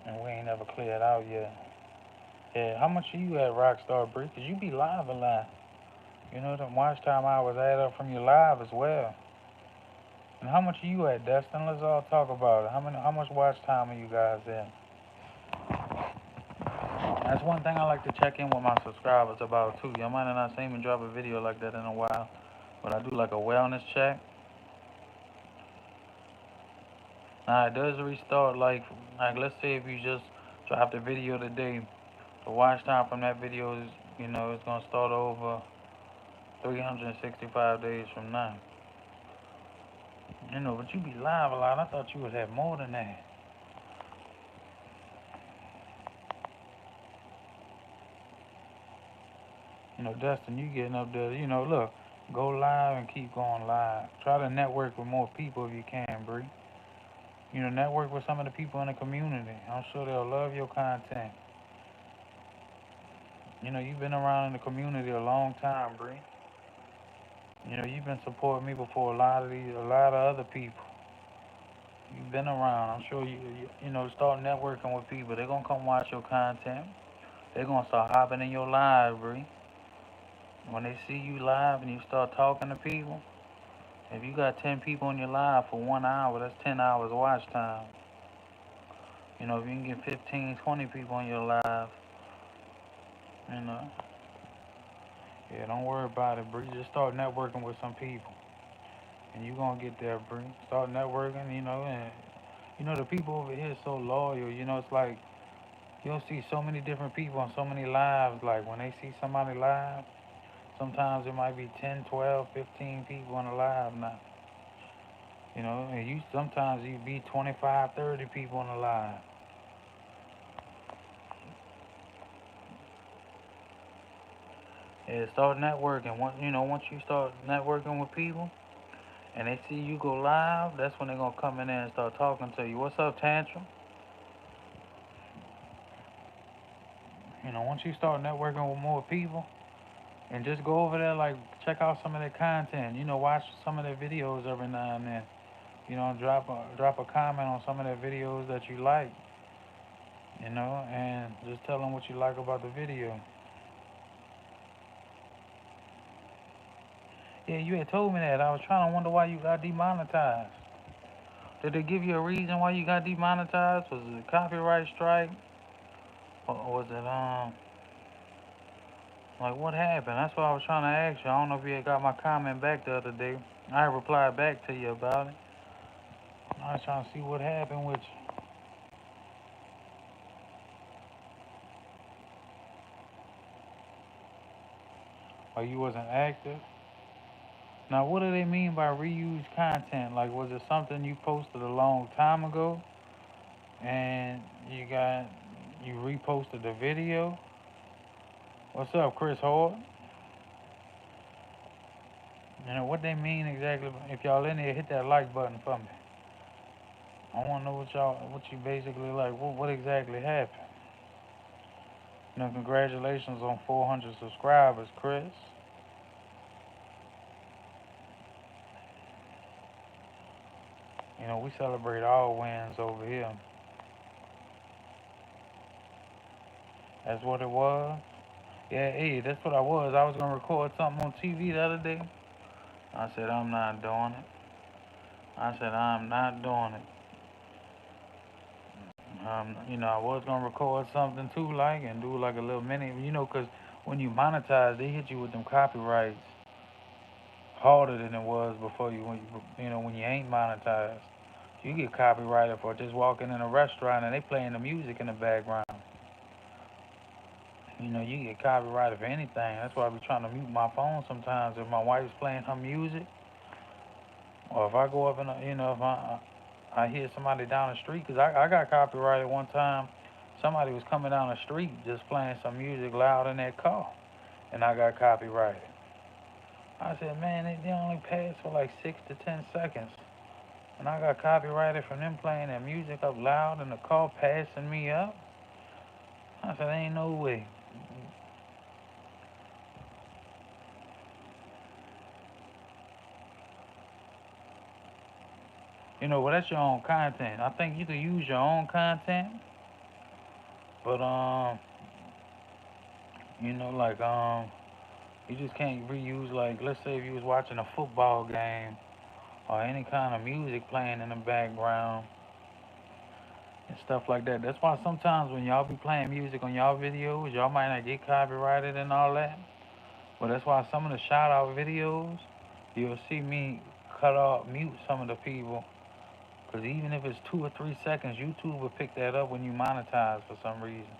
and we ain't never cleared out yet. Yeah, how much are you at Rockstar Bree? Cause you be live a lot. The watch time hours add up from your live as well. And how much are you at, Destin? Let's all talk about it. How much watch time are you guys in? That's one thing I like to check in with my subscribers about too. Y'all might have not seen me drop a video like that in a while, but I do like a wellness check. Now it does restart like let's say if you just dropped a video today, the watch time from that video is it's gonna start over 365 days from now. But you be live a lot. I thought you would have more than that. Dustin, you getting up there. Look, go live and keep going live. Try to network with more people if you can, Bree. Network with some of the people in the community. I'm sure they'll love your content. You've been around in the community a long time, Bree. You know, you've been supporting me before a lot of other people. You've been around. I'm sure you know, start networking with people. They're gonna come watch your content. They're gonna start hopping in your library. When they see you live and you start talking to people, if you got 10 people in your live for 1 hour, that's 10 hours watch time. You know, if you can get 15, 20 people in your live, you know, yeah, don't worry about it, Bree. Just start networking with some people, and you gonna get there, Bree. Start networking, you know, and you know the people over here so loyal. You know, it's like you'll see so many different people on so many lives. Like when they see somebody live, sometimes it might be 10, 12, 15 people on the live now. You know, and you sometimes you be 25, 30 people on the live. Yeah, start networking. Once you know, once you start networking with people and they see you go live, that's when they're gonna come in there and start talking to you. What's up, Tantrum? You know, once you start networking with more people and just go over there, like check out some of their content. You know, watch some of their videos every now and then. You know, drop a comment on some of their videos that you like. You know, and just tell them what you like about the video. Yeah, you had told me that. I was trying to wonder why you got demonetized. Did they give you a reason why you got demonetized? Was it a copyright strike? Or was it like what happened? That's what I was trying to ask you. I don't know if you had got my comment back the other day. I replied back to you about it. I was trying to see what happened with you. Or you wasn't active. Now what do they mean by reused content? Like was it something you posted a long time ago and you reposted the video? What's up, Chris Hord? You know what they mean exactly. If y'all in there, hit that like button for me. I want to know what you basically like. What exactly happened? You know, congratulations on 400 subscribers, Chris. You know, we celebrate all wins over here. That's what it was. Yeah, hey, that's what I was. I was gonna record something on TV the other day. I said I'm not doing it. I said I'm not doing it. You know, I was gonna record something too, like, and do like a little mini. You know, 'cause when you monetize, they hit you with them copyrights harder than it was before you know, when you ain't monetized. You get copyrighted for just walking in a restaurant and they playing the music in the background. You know, you get copyrighted for anything. That's why I be trying to mute my phone sometimes if my wife's playing her music, or if I go up and you know, if I hear somebody down the street, 'cause I got copyrighted one time. Somebody was coming down the street just playing some music loud in their car, and I got copyrighted. I said, man, they only pass for like 6 to 10 seconds. And I got copyrighted from them playing their music up loud in the car, passing me up. I said, ain't no way. You know, well, that's your own content. I think you could use your own content, but you know, like you just can't reuse. Like, let's say if you was watching a football game or any kind of music playing in the background and stuff like that. That's why sometimes when y'all be playing music on y'all videos, y'all might not get copyrighted and all that. But that's why some of the shout out videos, you'll see me cut off, mute some of the people. Because even if it's 2 or 3 seconds, YouTube will pick that up when you monetize for some reason.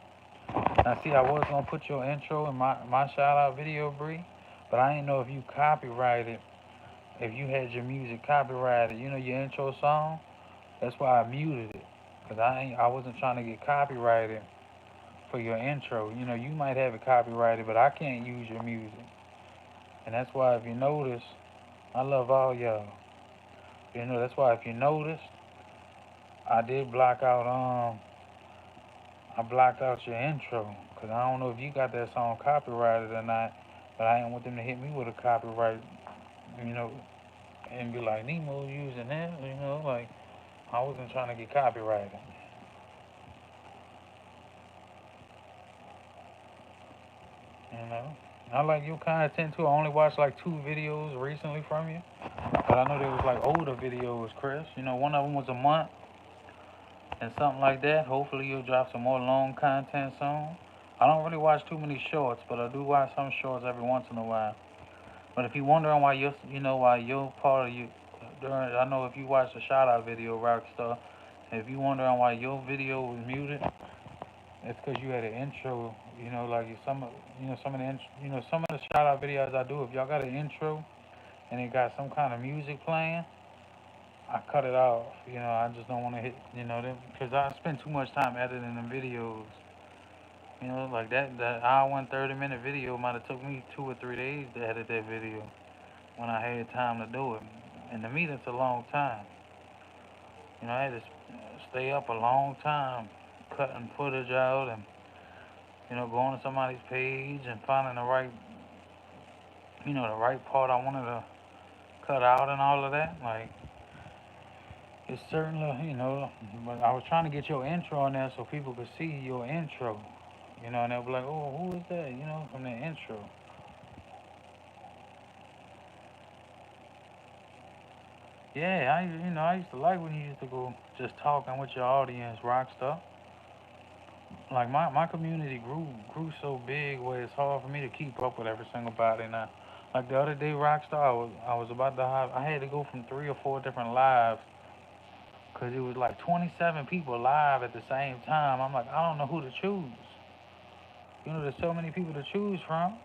Now, see, I was going to put your intro in my shout out video, Bree, but I didn't know if you copyrighted, if you had your music copyrighted, you know, your intro song. That's why I muted it. Because I wasn't trying to get copyrighted for your intro. You know, you might have it copyrighted, but I can't use your music. And that's why, if you notice, I love all y'all. You know, that's why if you noticed, I did block out I blocked out your intro because I don't know if you got that song copyrighted or not, but I didn't want them to hit me with a copyright, you know, and be like, Nemo using that, you know, like, I wasn't trying to get copyrighted, you know. I like your content too. I only watched like 2 videos recently from you, but I know there was like older videos, Chris. You know, one of them was a month and something like that. Hopefully you'll drop some more long content soon. I don't really watch too many shorts, but I do watch some shorts every once in a while. But if you're wondering why why your part of you during, I know if you watch the shout out video, Rockstar, if you wondering why your video was muted, it's because you had an intro. You know, like some of the some of the shout out videos I do. If y'all got an intro and it got some kind of music playing, I cut it off. You know, I just don't want to hit. You know, because I spend too much time editing the videos. You know, like that hour and 30-minute video might have took me 2 or 3 days to edit that video when I had time to do it. And to me, that's a long time. You know, I had to stay up a long time cutting footage out and going to somebody's page and finding the right the right part I wanted to cut out and all of that. Like it's certainly but I was trying to get your intro in there so people could see your intro. And they'll be like, oh, who is that? From the intro. Yeah, I used to like when you used to go just talking with your audience, rock stuff. Like my community grew so big where it's hard for me to keep up with every single body now. Like the other day, Rockstar, I was about to have I had to go from 3 or 4 different lives because it was like 27 people live at the same time. I'm like, I don't know who to choose. There's so many people to choose from,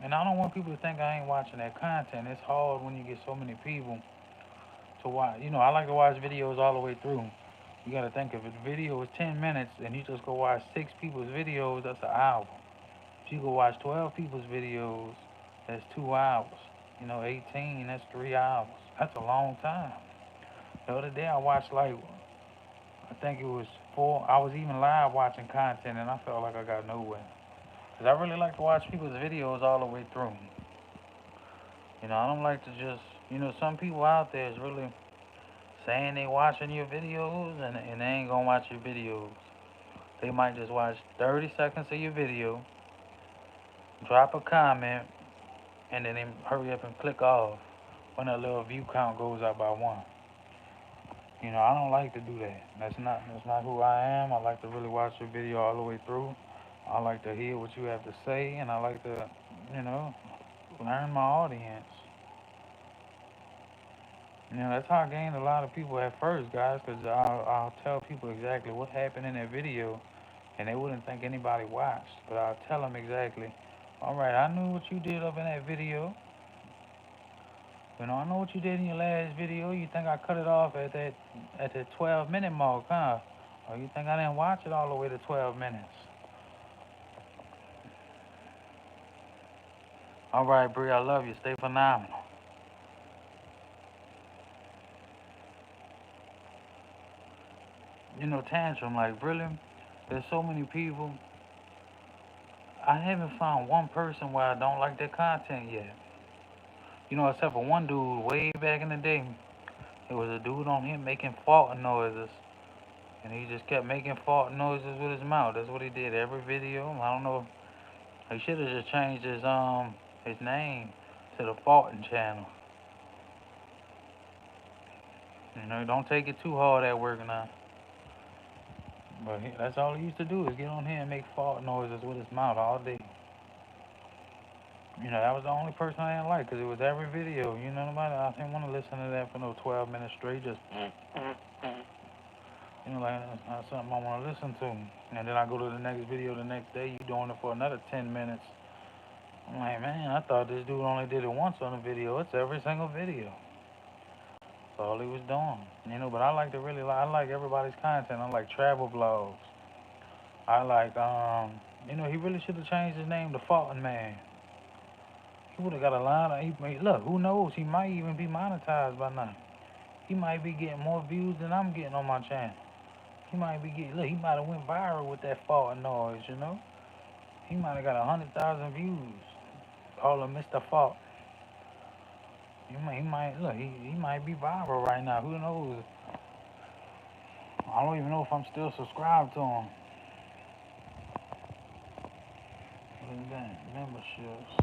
and I don't want people to think I ain't watching that content. It's hard when you get so many people to watch. I like to watch videos all the way through. You got to think if a video is 10 minutes and you just go watch 6 people's videos, that's an hour. If you go watch 12 people's videos, that's 2 hours. 18, that's 3 hours. That's a long time. The other day I watched I think it was 4. I was even live watching content and I felt like I got nowhere. Cause I really like to watch people's videos all the way through. I don't like to just, some people out there is really saying they watching your videos and they ain't gonna watch your videos. They might just watch 30 seconds of your video, drop a comment, and then they hurry up and click off when that little view count goes up by 1. I don't like to do that. That's not who I am. I like to really watch your video all the way through. I like to hear what you have to say, and I like to, you know, learn my audience. That's how I gained a lot of people at first, guys, because I'll tell people exactly what happened in that video, and they wouldn't think anybody watched. But I'll tell them exactly, all right, I knew what you did up in that video. I know what you did in your last video. You think I cut it off at the 12-minute mark, huh? Or you think I didn't watch it all the way to 12 minutes? All right, Bree, I love you. Stay phenomenal. Tantrum, like, really? There's so many people. I haven't found one person where I don't like their content yet. Except for one dude way back in the day. There was a dude on here making farting noises. And he just kept making farting noises with his mouth. That's what he did every video. I don't know. He should have just changed his name to the farting channel. Don't take it too hard at work now. But that's all he used to do is get on here and make fart noises with his mouth all day. That was the only person I didn't like because it was every video. Nobody, I didn't want to listen to that for no 12 minutes straight. Just, like that's not something I want to listen to. And then I go to the next video the next day, you doing it for another 10 minutes. I'm like, man, I thought this dude only did it once on a video. It's every single video. That's all he was doing. But I like to I like everybody's content. I like travel vlogs. I like, he really should have changed his name to Farting Man. He would have got a lot of. Look, who knows? He might even be monetized by now. He might be getting more views than I'm getting on my channel. He might be getting. Look, he might have went viral with that farting noise. He might have got 100,000 views. Call him Mr. Fart. He might look. He might be viral right now. Who knows? I don't even know if I'm still subscribed to him. What is that? Memberships.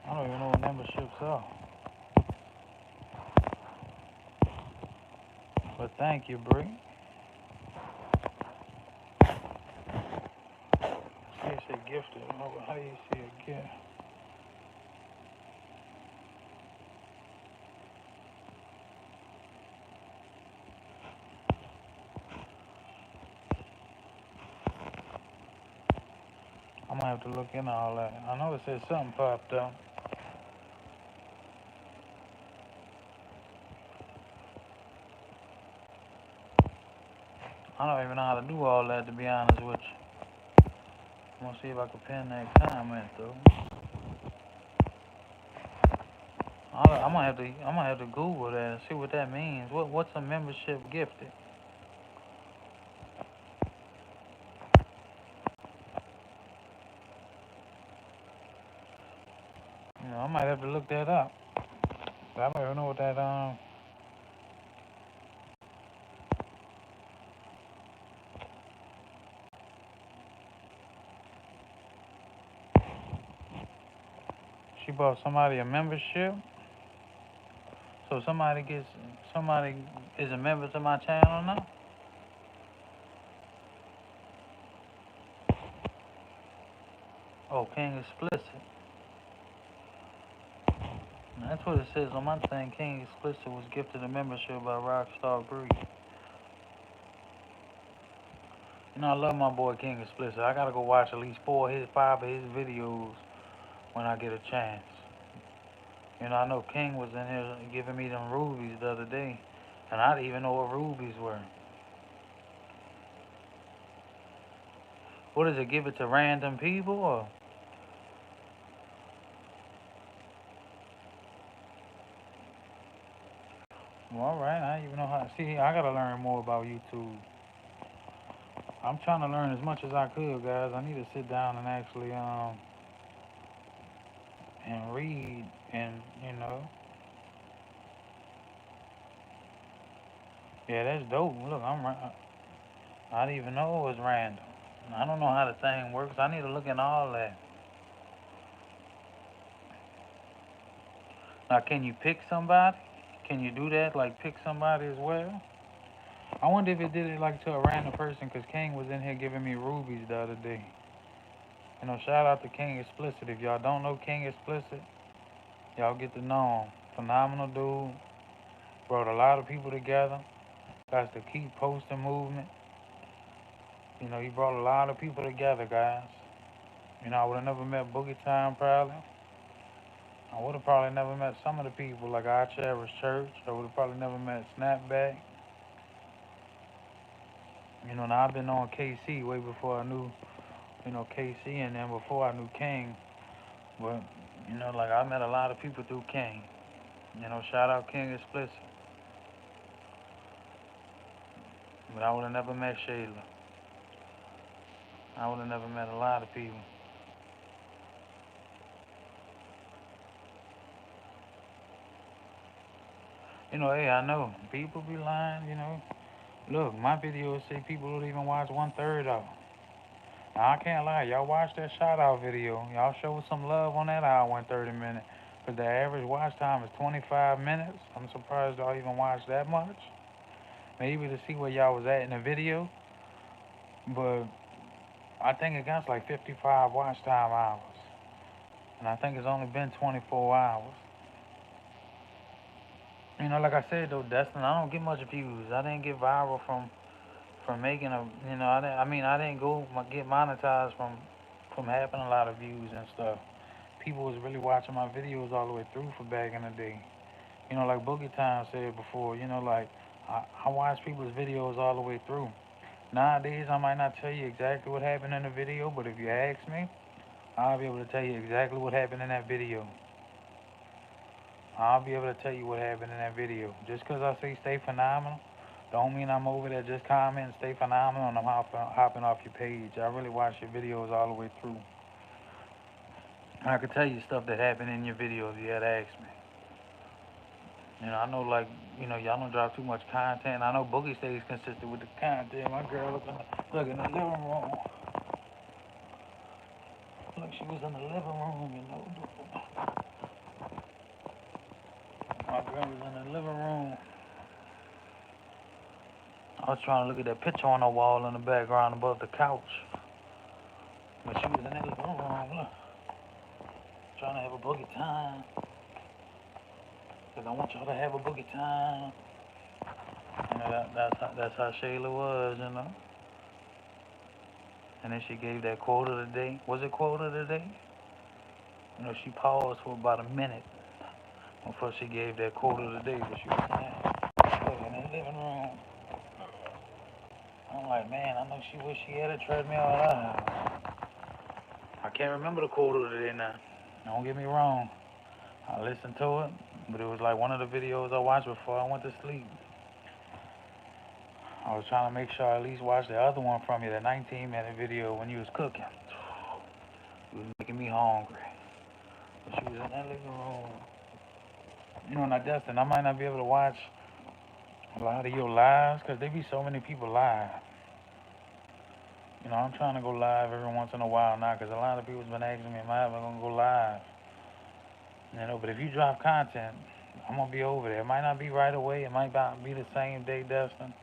I don't even know what memberships are. But thank you, Bree. See it say gifted. How do you see a gift? I'm gonna have to look into all that. I know it said something popped up. I don't even know how to do all that, to be honest with you. I'm gonna see if I can pin that comment though. I'm gonna have to Google that and see what that means. What's a membership gifted? I might have to look that up. I don't even know what that She bought somebody a membership. So somebody is a member to my channel now. Oh, King Explicit. That's what it says on my thing. King Explicit was gifted a membership by Rockstar Breed. I love my boy King Explicit. I gotta go watch at least 5 of his videos when I get a chance. I know King was in here giving me them rubies the other day, and I didn't even know what rubies were. What is it? Give it to random people, or? Well, all right. I don't even know how. See, I gotta learn more about YouTube. I'm trying to learn as much as I could, guys. I need to sit down and actually and read and yeah, that's dope. Look, I didn't even know it was random. I don't know how the thing works. I need to look in all that. Now, can you pick somebody? Can you do that? Like pick somebody as well? I wonder if it did it like to a random person, because King was in here giving me rubies the other day. Shout out to King Explicit. If y'all don't know King Explicit, y'all get to know him. Phenomenal dude. Brought a lot of people together. Got the Keep Posting movement. He brought a lot of people together, guys. I would have never met Boogie Time probably. I would have probably never met some of the people like I Cherish Church. I would have probably never met Snapback. Now I've been on KC way before I knew, KC, and then before I knew King. But, like I met a lot of people through King. Shout out King Explicit. But I would have never met Shayla. I would have never met a lot of people. Hey, I know people be lying. Look, my videos say people don't even watch 1/3 of them. Now, I can't lie, y'all watch that shout out video. Y'all show some love on that hour and 30 minutes. But the average watch time is 25 minutes. I'm surprised y'all even watch that much. Maybe to see where y'all was at in the video. But I think it got like 55 watch time hours. And I think it's only been 24 hours. Like I said though, Destin, I don't get much views. I didn't get viral from making a, I didn't get monetized from having a lot of views and stuff. People was really watching my videos all the way through for back in the day. Like Boogie Time said before, like I watch people's videos all the way through. Nowadays, I might not tell you exactly what happened in the video, but if you ask me, I'll be able to tell you exactly what happened in that video. I'll be able to tell you what happened in that video. Just because I say stay phenomenal, don't mean I'm over there just commenting stay phenomenal and I'm hopping off your page. I really watch your videos all the way through. I could tell you stuff that happened in your video if you had asked me. I know, like, y'all don't drop too much content. I know Boogie stays consistent with the content. My girl was look in the living room. Look, she was in the living room. My girl was in the living room. I was trying to look at that picture on the wall in the background above the couch. But she was in that living room, look. Trying to have a boogie time. Because I want y'all to have a boogie time. That's how Shayla was. And then she gave that quote of the day. Was it quote of the day? She paused for about a minute before she gave that quote of the day. But she was in that living room. I'm like, man, I know she wish she had a treadmill alive. I can't remember the quote of the day now. Don't get me wrong. I listened to it, but it was like one of the videos I watched before I went to sleep. I was trying to make sure I at least watch the other one from you, that 19-minute video when you was cooking. It was making me hungry. But she was in that living room. Now, Dustin, I might not be able to watch a lot of your lives because there be so many people live. I'm trying to go live every once in a while now because a lot of people's been asking me, am I ever going to go live? But if you drop content, I'm going to be over there. It might not be right away. It might not be the same day, Dustin.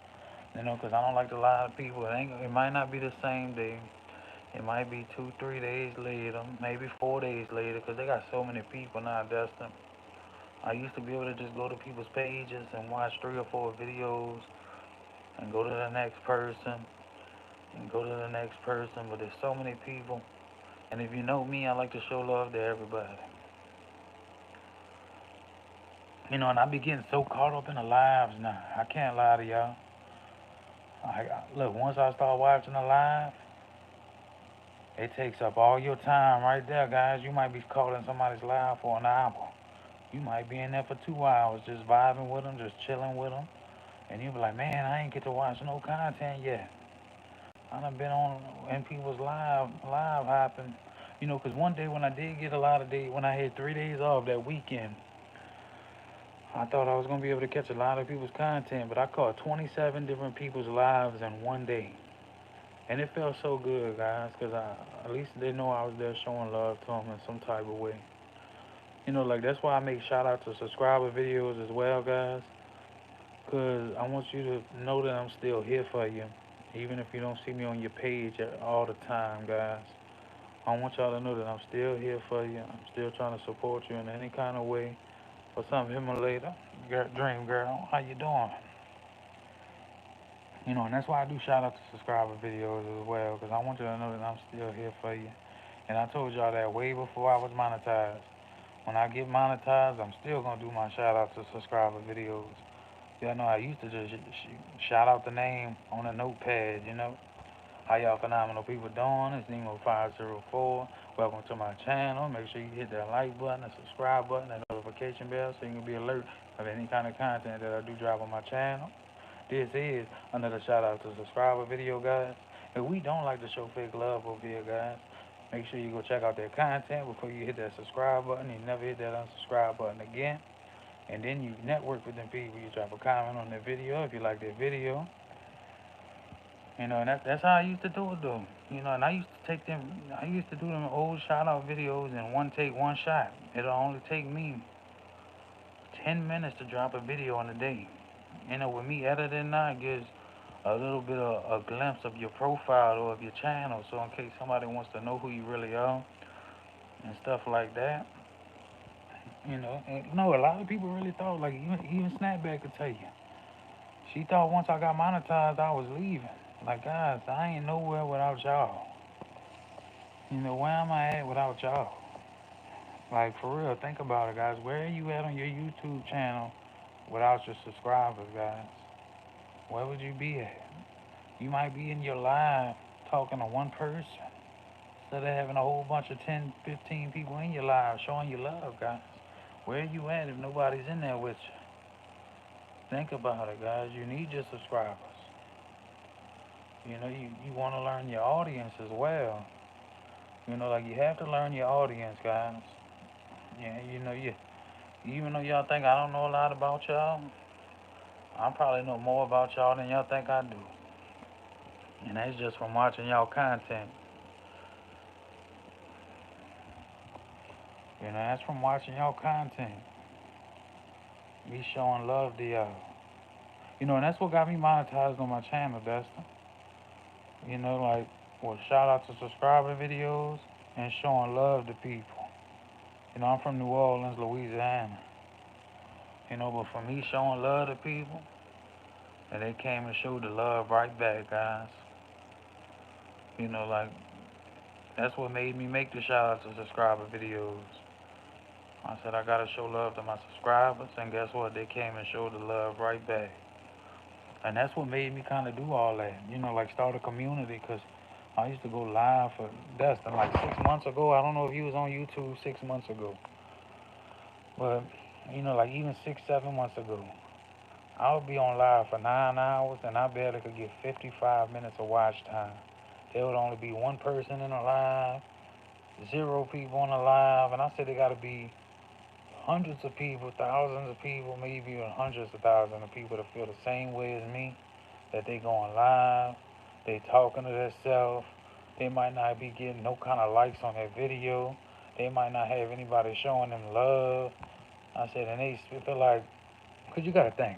Because I don't like to lie to people. It might not be the same day. It might be 2, 3 days later, maybe 4 days later, because they got so many people now, Dustin. I used to be able to just go to people's pages and watch 3 or 4 videos and go to the next person and go to the next person, but there's so many people. And if you know me, I like to show love to everybody. And I be getting so caught up in the lives now. I can't lie to y'all. Look, once I start watching the live, it takes up all your time right there, guys. You might be calling somebody's live for an hour. You might be in there for 2 hours just vibing with them, just chilling with them. And you be like, man, I ain't get to watch no content yet. I done been on in people's live hopping. Because one day when I did get a lot of days, when I had 3 days off that weekend, I thought I was going to be able to catch a lot of people's content, but I caught 27 different people's lives in one day. And it felt so good, guys, because at least they know I was there showing love to them in some type of way. Like that's why I make shout out to subscriber videos as well, guys. Because I want you to know that I'm still here for you, even if you don't see me on your page all the time, guys. I want y'all to know that I'm still here for you. I'm still trying to support you in any kind of way. For some him later, dream girl, how you doing? And that's why I do shout out to subscriber videos as well, because I want you to know that I'm still here for you. And I told y'all that way before I was monetized. When I get monetized, I'm still gonna do my shout out to subscriber videos. Y'all know I used to just shout out the name on a notepad. How y'all phenomenal people doing? It's Nemo504. Welcome to my channel. Make sure you hit that like button, the subscribe button, and notification bell so you can be alert of any kind of content that I do drop on my channel. This is another shout out to subscriber video, guys. If we don't like to show fake love over here, guys, make sure you go check out their content before you hit that subscribe button. You never hit that unsubscribe button again. And then you network with them people. You drop a comment on their video if you like their video. And that's how I used to do it, though. And I used to do them old shout out videos in one take, one shot. It'll only take me 10 minutes to drop a video in a day. With me editing now, it gives a little bit of a glimpse of your profile or of your channel. So in case somebody wants to know who you really are and stuff like that. And, a lot of people really thought, like, even Snapback could tell you. She thought once I got monetized, I was leaving. Like, guys, I ain't nowhere without y'all. Where am I at without y'all? Like, for real, think about it, guys. Where are you at on your YouTube channel without your subscribers, guys? Where would you be at? You might be in your live talking to one person instead of having a whole bunch of 10, 15 people in your live showing you love, guys. Where are you at if nobody's in there with you? Think about it, guys. You need your subscribers. You want to learn your audience as well. You know, like you have to learn your audience, guys. Yeah, you know, even though y'all think I don't know a lot about y'all, I probably know more about y'all than y'all think I do. And that's just from watching y'all content. You know, that's from watching y'all content. Me showing love to y'all. You know, and that's what got me monetized on my channel, Dustin. You know, like, well, shout out to subscriber videos and showing love to people. You know, I'm from New Orleans, Louisiana. You know, but for me showing love to people, and they came and showed the love right back, guys. You know, like, that's what made me make the shout out to subscriber videos. I said I gotta show love to my subscribers, and guess what? They came and showed the love right back. And that's what made me kind of do all that. You know, like start a community, because I used to go live for Dustin like 6 months ago. I don't know if he was on YouTube 6 months ago, but you know, like even 6, 7 months ago, I would be on live for 9 hours, and I barely could get 55 minutes of watch time. There would only be one person in the live, zero people on the live, and I said there got to be hundreds of people, thousands of people, maybe even hundreds of thousands of people that feel the same way as me, that they going live, they talking to themselves, they might not be getting no kind of likes on their video, they might not have anybody showing them love. I said, and they feel like, cause you gotta think,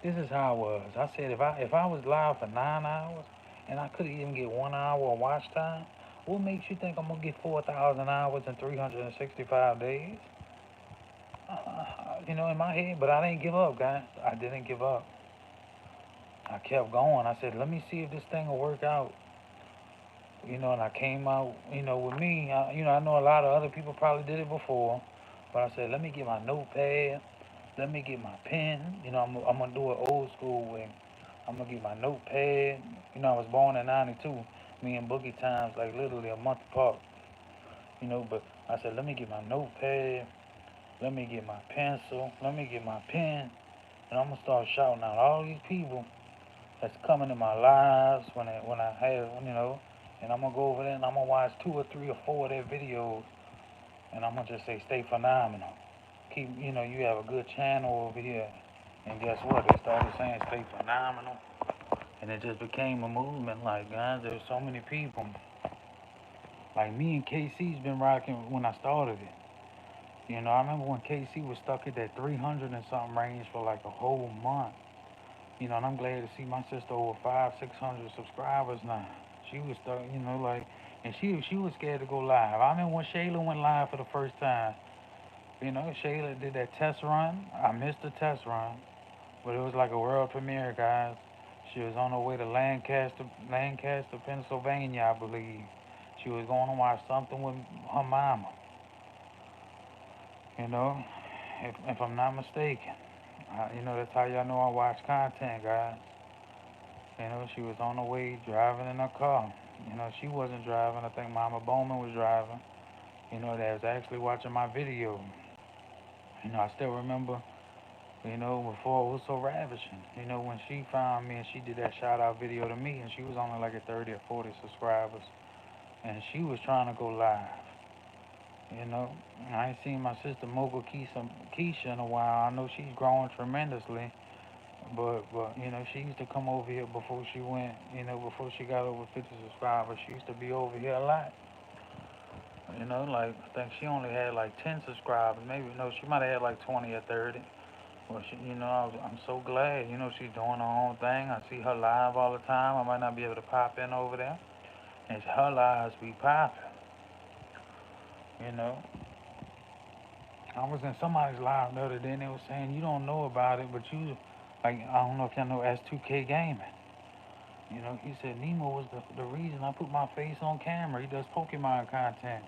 this is how I was. I said if I was live for 9 hours and I couldn't even get 1 hour of watch time, what makes you think I'm gonna get 4,000 hours in 365 days? You know, in my head, but I didn't give up, guys. I didn't give up. I kept going. I said, let me see if this thing will work out. You know, and I came out, you know, with me, you know, I know a lot of other people probably did it before, but I said, let me get my notepad, let me get my pen. You know, I'm going to do it old school way. I'm going to get my notepad. You know, I was born in 92. Me and Boogie Times, like literally a month apart, you know, but I said, let me get my notepad, let me get my pencil, let me get my pen, and I'm going to start shouting out all these people that's coming in my lives when I have, you know, and I'm gonna go over there and I'm gonna watch 2 or 3 or 4 of their videos, and I'm gonna just say stay phenomenal. Keep, you know, you have a good channel over here, and guess what? They started saying stay phenomenal, and it just became a movement. Like, guys, there's so many people. Like me and KC's been rocking when I started it. You know, I remember when KC was stuck at that 300 and something range for like a whole month. You know, and I'm glad to see my sister over 500, 600 subscribers now. She was stuck, you know, like, and she was scared to go live. I remember when Shayla went live for the first time. You know, Shayla did that test run. I missed the test run, but it was like a world premiere, guys. She was on her way to Lancaster, Pennsylvania, I believe. She was going to watch something with her mama. You know, if I'm not mistaken. You know, that's how y'all know I watch content, guys. You know, she was on the way driving in her car. You know, she wasn't driving. I think Mama Bowman was driving. You know, that was actually watching my video. You know, I still remember, you know, before it was so ravishing. You know, when she found me and she did that shout out video to me, and she was only like at 30 or 40 subscribers. And she was trying to go live. You know, I ain't seen my sister Mogul Keisha in a while. I know she's growing tremendously. But you know, she used to come over here before she went, you know, before she got over 50 subscribers. She used to be over here a lot. You know, like I think she only had like 10 subscribers, maybe no, she might have had like 20 or 30. Well, she, you know, I'm so glad. You know, she's doing her own thing. I see her live all the time. I might not be able to pop in over there, and her lives be popping. You know, I was in somebody's live the other day, and they were saying you don't know about it, but you, like, I don't know if y'all know S2K Gaming. You know, he said Nemo was the reason I put my face on camera. He does Pokemon content.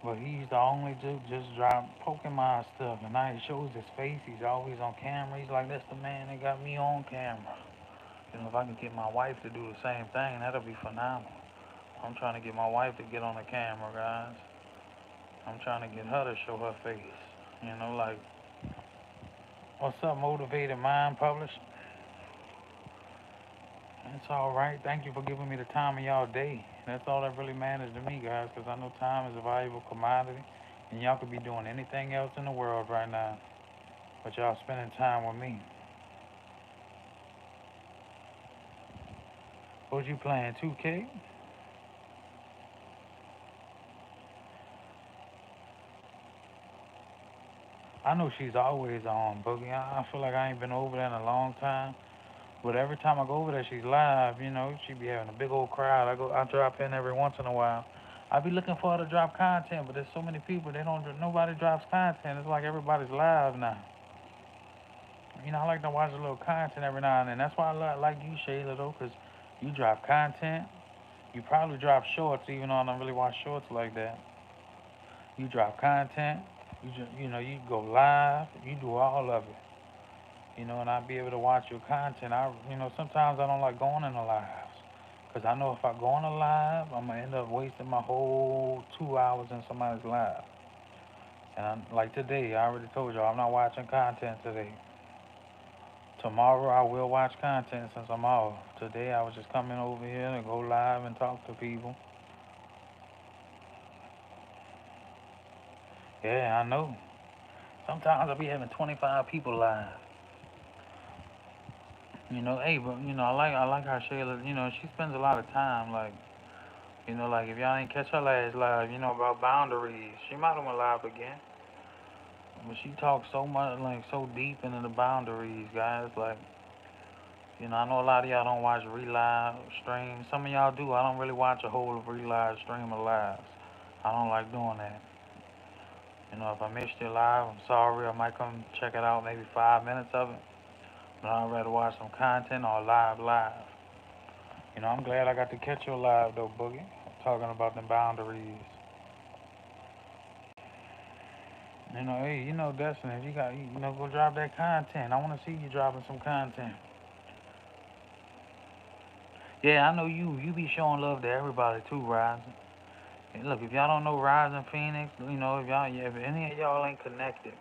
But he's the only dude just drop Pokemon stuff. And now he shows his face. He's always on camera. He's like, that's the man that got me on camera. You know, if I can get my wife to do the same thing, that'll be phenomenal. I'm trying to get my wife to get on the camera, guys. I'm trying to get her to show her face. You know, like, what's up, Motivated Mind Publishing? It's all right. Thank you for giving me the time of y'all day. That's all that really matters to me, guys, because I know time is a valuable commodity, and y'all could be doing anything else in the world right now, but y'all spending time with me. What you playing, 2K? I know she's always on, Boogie. I feel like I ain't been over there in a long time. But every time I go over there, she's live. You know, she be having a big old crowd. I drop in every once in a while. I be looking for her to drop content, but there's so many people. Nobody drops content. It's like everybody's live now. You know, I like to watch a little content every now and then. That's why like you, Shayla, though, 'cause you drop content. You probably drop shorts, even though I don't really watch shorts like that. You drop content. You know, you go live. You do all of it. You know, and I'll be able to watch your content. Sometimes I don't like going in the lives. Because I know if I go on a live, I'm going to end up wasting my whole 2 hours in somebody's live. And like today, I already told y'all, I'm not watching content today. Tomorrow, I will watch content since I'm off. Today, I was just coming over here to go live and talk to people. Yeah, I know. Sometimes I'll be having 25 people live. You know, hey, but I like how Shayla, she spends a lot of time like if y'all ain't catch her last live, about boundaries. She might have went live again. But she talks so much, like so deep into the boundaries, guys. I know a lot of y'all don't watch relive streams. Some of y'all do. I don't really watch a whole relive stream of lives. I don't like doing that. If I missed your live, I'm sorry. I might come check it out, maybe 5 minutes of it. But I'd rather watch some content or live. I'm glad I got to catch your live though, Boogie. Talking about the boundaries. Hey, Destiny, if you got, go drop that content. I want to see you dropping some content. Yeah, I know you be showing love to everybody too, Rising. And look, if y'all don't know Rising Phoenix, if any of y'all ain't connected,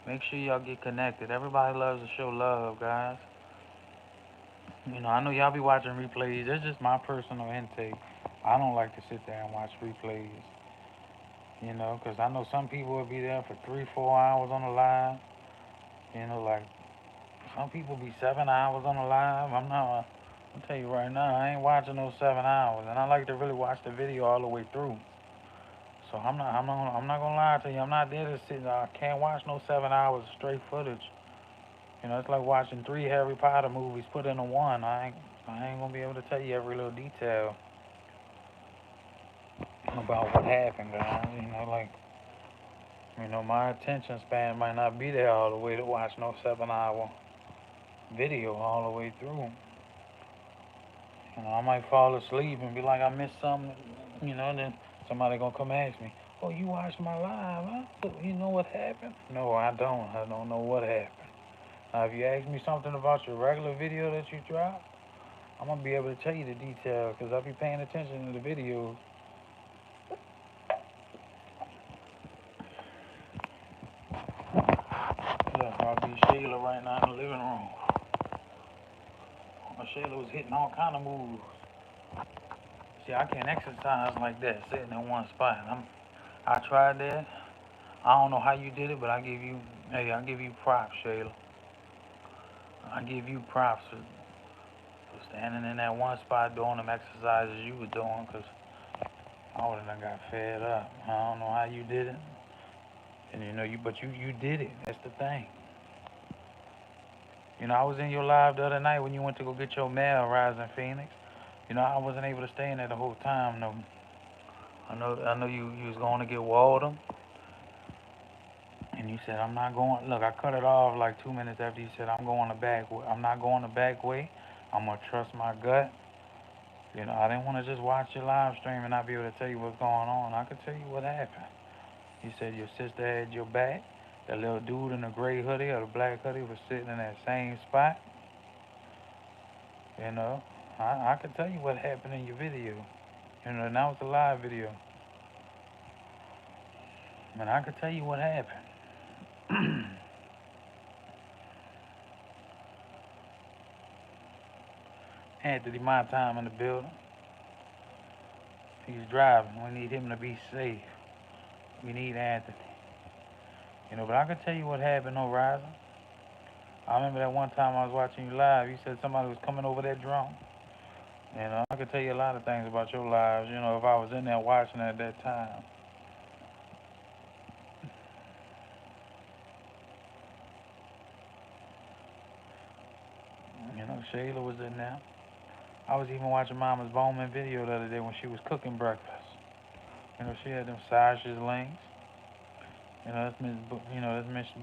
make sure y'all get connected. Everybody loves to show love, guys. I know y'all be watching replays. That's just my personal intake. I don't like to sit there and watch replays, because I know some people will be there for 3, 4 hours on the live. Like some people be 7 hours on the live. I'll tell you right now, I ain't watching those 7 hours, and I like to really watch the video all the way through. So I'm not gonna lie to you. I'm not there to sit. I can't watch no 7 hours of straight footage. It's like watching 3 Harry Potter movies put into one. I ain't gonna be able to tell you every little detail about what happened, guys. My attention span might not be there all the way to watch no 7 hour video all the way through. I might fall asleep and be like, I missed something, then somebody gonna come ask me, oh, you watched my live, huh? You know what happened? No, I don't. I don't know what happened. Now, if you ask me something about your regular video that you drop, I'm gonna be able to tell you the details because I'll be paying attention to the videos. Look, I'll be Shayla right now in the living room. Shayla was hitting all kind of moves. See, I can't exercise like that, sitting in one spot. I tried that. I don't know how you did it, but I give you props, Shayla. I give you props for standing in that one spot doing them exercises you were doing, because I would have got fed up. I don't know how you did it, and but you did it. That's the thing. I was in your live the other night when you went to go get your mail, Rising Phoenix. I wasn't able to stay in there the whole time. No, I know you was going to get Walden. And you said, I'm not going. Look, I cut it off like 2 minutes after you said, I'm going the back way. I'm not going the back way. I'm going to trust my gut. I didn't want to just watch your live stream and not be able to tell you what's going on. I could tell you what happened. You said your sister had your back. That little dude in the gray hoodie or the black hoodie was sitting in that same spot. You know, I could tell you what happened in your video. And that was a live video. And I could tell you what happened. Anthony, my time in the building. He's driving. We need him to be safe. We need Anthony. But I can tell you what happened on Rising. I remember that one time I was watching you live. You said somebody was coming over that drone. I could tell you a lot of things about your lives. If I was in there watching at that time. Shayla was in there. I was even watching Mama's Bowman video the other day when she was cooking breakfast. She had them Sasha's links. That's Miss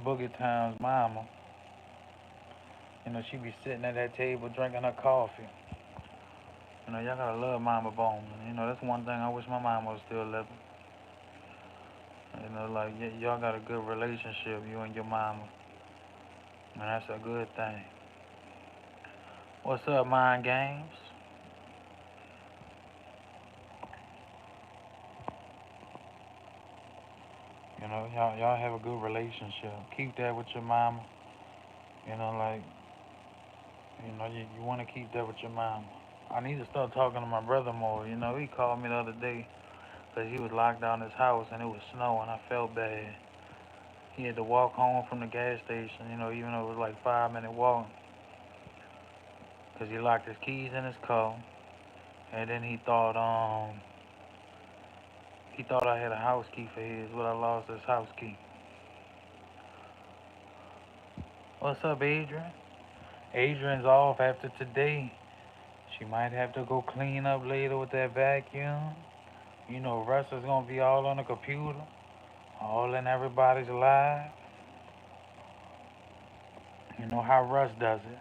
Boogie Town's mama. She be sitting at that table drinking her coffee. Y'all gotta love Mama Bowman. That's one thing I wish my mama was still living. Like y'all got a good relationship, you and your mama. And that's a good thing. What's up, Mind Games? Y'all have a good relationship. Keep that with your mama. Like you want to keep that with your mama. I need to start talking to my brother more. He called me the other day because he was locked down in his house and it was snowing. I felt bad. He had to walk home from the gas station. Even though it was like 5 minute walk, because he locked his keys in his car, and then he thought I had a house key for his, but I lost his house key. What's up, Adrian? Adrian's off after today. She might have to go clean up later with that vacuum. Russ is gonna be all on the computer, all in everybody's life. You know how Russ does it.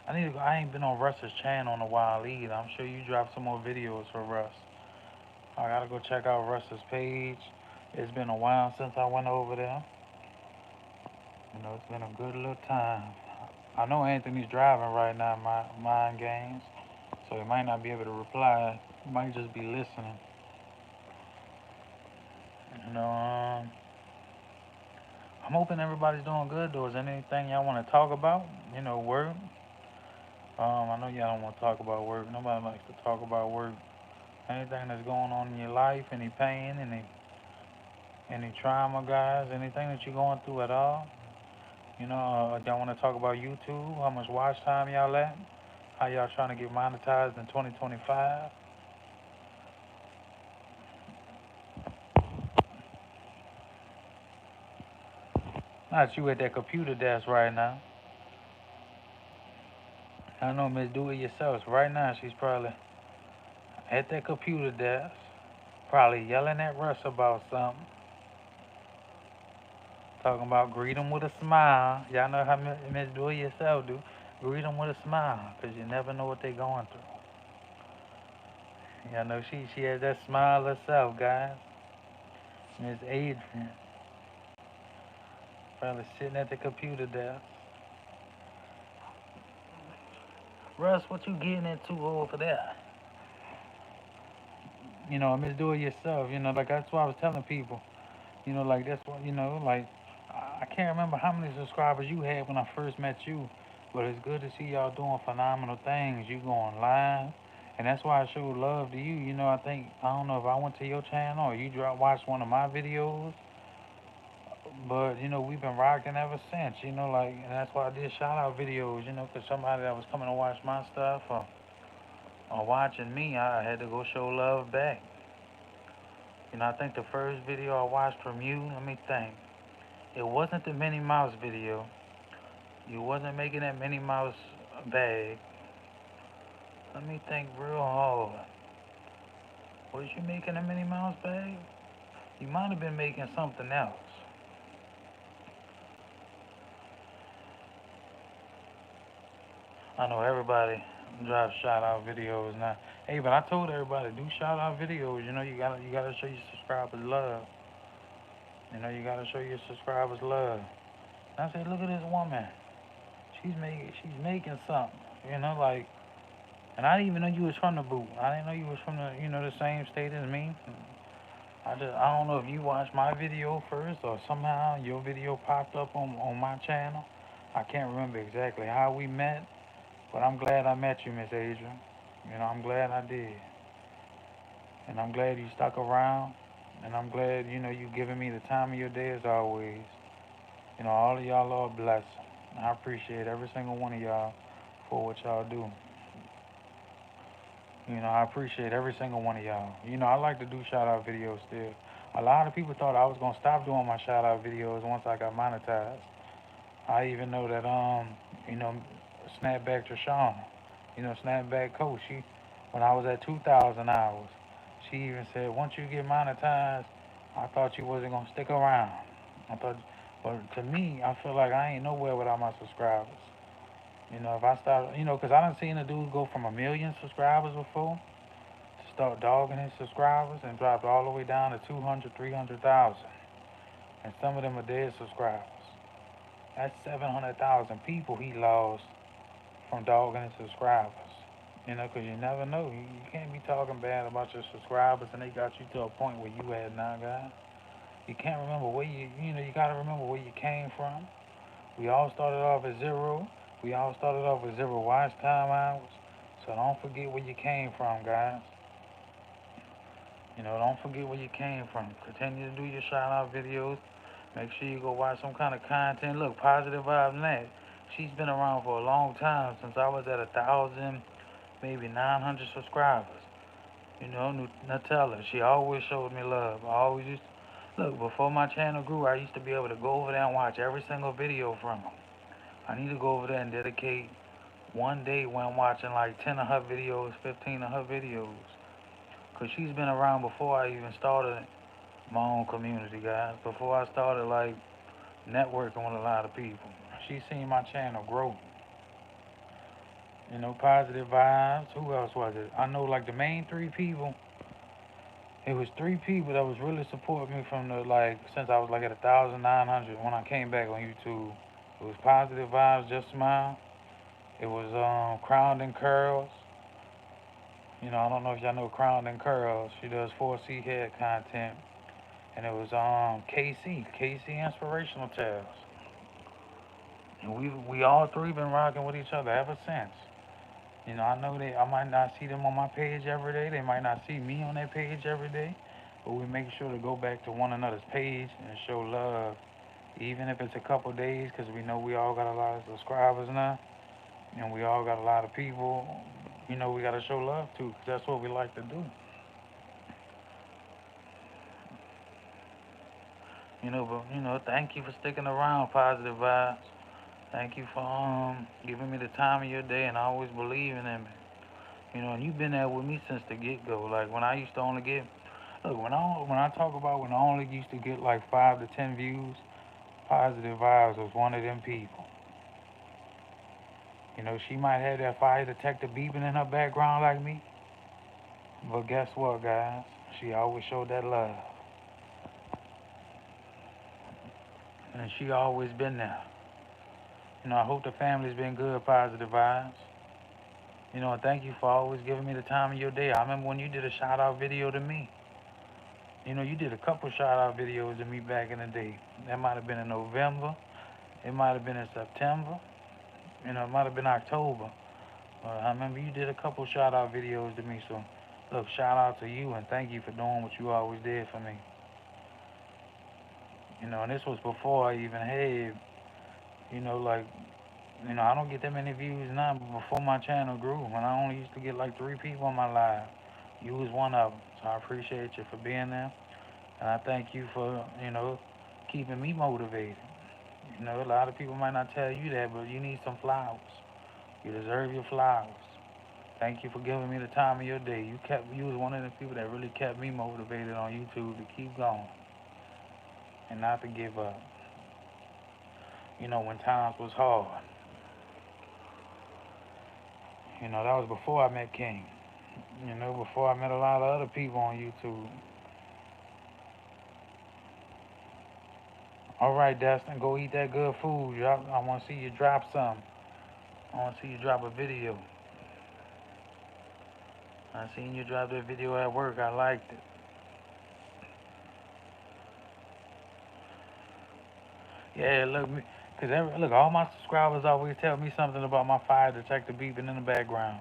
I ain't been on Russ's channel in a while either. I'm sure you dropped some more videos for Russ. I gotta go check out Russ's page. It's been a while since I went over there. It's been a good little time. I know Anthony's driving right now, my Mind Games, so he might not be able to reply. He might just be listening. You know, um, I'm hoping everybody's doing good though. Is there anything y'all want to talk about? Work. I know y'all don't want to talk about work. Nobody likes to talk about work. Anything that's going on in your life, any pain, any trauma, guys, anything that you're going through at all. Y'all want to talk about YouTube? How much watch time y'all at? How y'all trying to get monetized in 2025? Not you at that computer desk right now. I know Miss Do It Yourself. Right now, she's probably at that computer desk, probably yelling at Russ about something, talking about greet him with a smile. Y'all know how Miss Do It Yourself do. Greet them with a smile, because you never know what they're going through. Y'all know she has that smile herself, guys. Miss Adrian, probably sitting at the computer desk. Russ, what you getting into over there? Miss Do It Yourself. Like that's what I was telling people. Like that's what like I can't remember how many subscribers you had when I first met you, but it's good to see y'all doing phenomenal things. You going live, and that's why I showed love to you. I don't know if I went to your channel or you watched one of my videos, but we've been rocking ever since. And that's why I did shout out videos. Cause somebody that was coming to watch my stuff or watching me, I had to go show love back. I think the first video I watched from you, let me think. It wasn't the Minnie Mouse video. You wasn't making that Minnie Mouse bag. Let me think real hard. Was you making a Minnie Mouse bag? You might have been making something else. I know everybody drives shout out videos now. Hey, but I told everybody do shout out videos. You gotta show your subscribers love. You gotta show your subscribers love. And I said, look at this woman. She's making something. Like, and I didn't even know you was from the boot. I didn't know you was from the same state as me. I don't know if you watched my video first or somehow your video popped up on my channel. I can't remember exactly how we met, but I'm glad I met you, Miss Adrian. I'm glad I did. And I'm glad you stuck around. And I'm glad, you giving me the time of your day as always. All of y'all are a blessing. I appreciate every single one of y'all for what y'all do. I appreciate every single one of y'all. I like to do shout out videos still. A lot of people thought I was gonna stop doing my shout out videos once I got monetized. I even know that you know, Snapback Trishana, Snapback Coach, when I was at 2,000 hours, she even said, once you get monetized, I thought you wasn't gonna stick around. I thought, but to me, I feel like I ain't nowhere without my subscribers. If I start, cause I done seen a dude go from 1 million subscribers before to start dogging his subscribers and dropped all the way down to 200, 300,000. And some of them are dead subscribers. That's 700,000 people he lost from dogging his subscribers. Because you never know. You can't be talking bad about your subscribers and they got you to a point where you at now, guys. You can't remember where you got to remember where you came from. We all started off at zero. We all started off with zero watch time hours. So don't forget where you came from, guys. Don't forget where you came from. Continue to do your shout out videos. Make sure you go watch some kind of content. Look, Positive Vibes Net. She's been around for a long time since I was at 1,000, maybe 900 subscribers. Nutella. She always showed me love. I always used to, look, before my channel grew, I used to be able to go over there and watch every single video from her. I need to go over there and dedicate one day when I'm watching like 10 of her videos, 15 of her videos. Because she's been around before I even started my own community, guys. Before I started like networking with a lot of people. She's seen my channel grow. Positive Vibes. Who else was it? I know like the main three people. It was three people that was really supporting me from the like since I was like at 1,900 when I came back on YouTube. It was Positive Vibes, Just Smile. It was Crowned and Curls. I don't know if y'all know Crowned and Curls. She does 4C head content. And it was KC Inspirational Tales. And we all three been rocking with each other ever since. I know I might not see them on my page every day. They might not see me on their page every day. But we make sure to go back to one another's page and show love. Even if it's a couple days, because we know we all got a lot of subscribers now. And we all got a lot of people, we got to show love to, because that's what we like to do. Thank you for sticking around, Positive Vibes. Thank you for giving me the time of your day and always believing in me. And you've been there with me since the get go. Like when I used to only get look when I talk about when I only used to get like 5 to 10 views, Positive Vibes was one of them people. She might have that fire detector beeping in her background like me, but guess what, guys? She always showed that love, and she always been there. I hope the family's been good, Positive Vibes. And thank you for always giving me the time of your day. I remember when you did a shout out video to me. You did a couple shout out videos to me back in the day. That might have been in November. It might have been in September. It might have been October. I remember you did a couple shout out videos to me. So, look, shout out to you and thank you for doing what you always did for me. And this was before I even had, like, I don't get that many views now, but before my channel grew, when I only used to get like 3 people on my live, you was one of them. So I appreciate you for being there. And I thank you for, keeping me motivated. A lot of people might not tell you that, but you need some flowers. You deserve your flowers. Thank you for giving me the time of your day. You was one of the people that really kept me motivated on YouTube to keep going and not to give up. When times was hard. That was before I met King. Before I met a lot of other people on YouTube. All right, Destin, go eat that good food. I want to see you drop some. I want to see you drop a video. I seen you drop that video at work. I liked it. Yeah, look, all my subscribers always tell me something about my fire detector beeping in the background.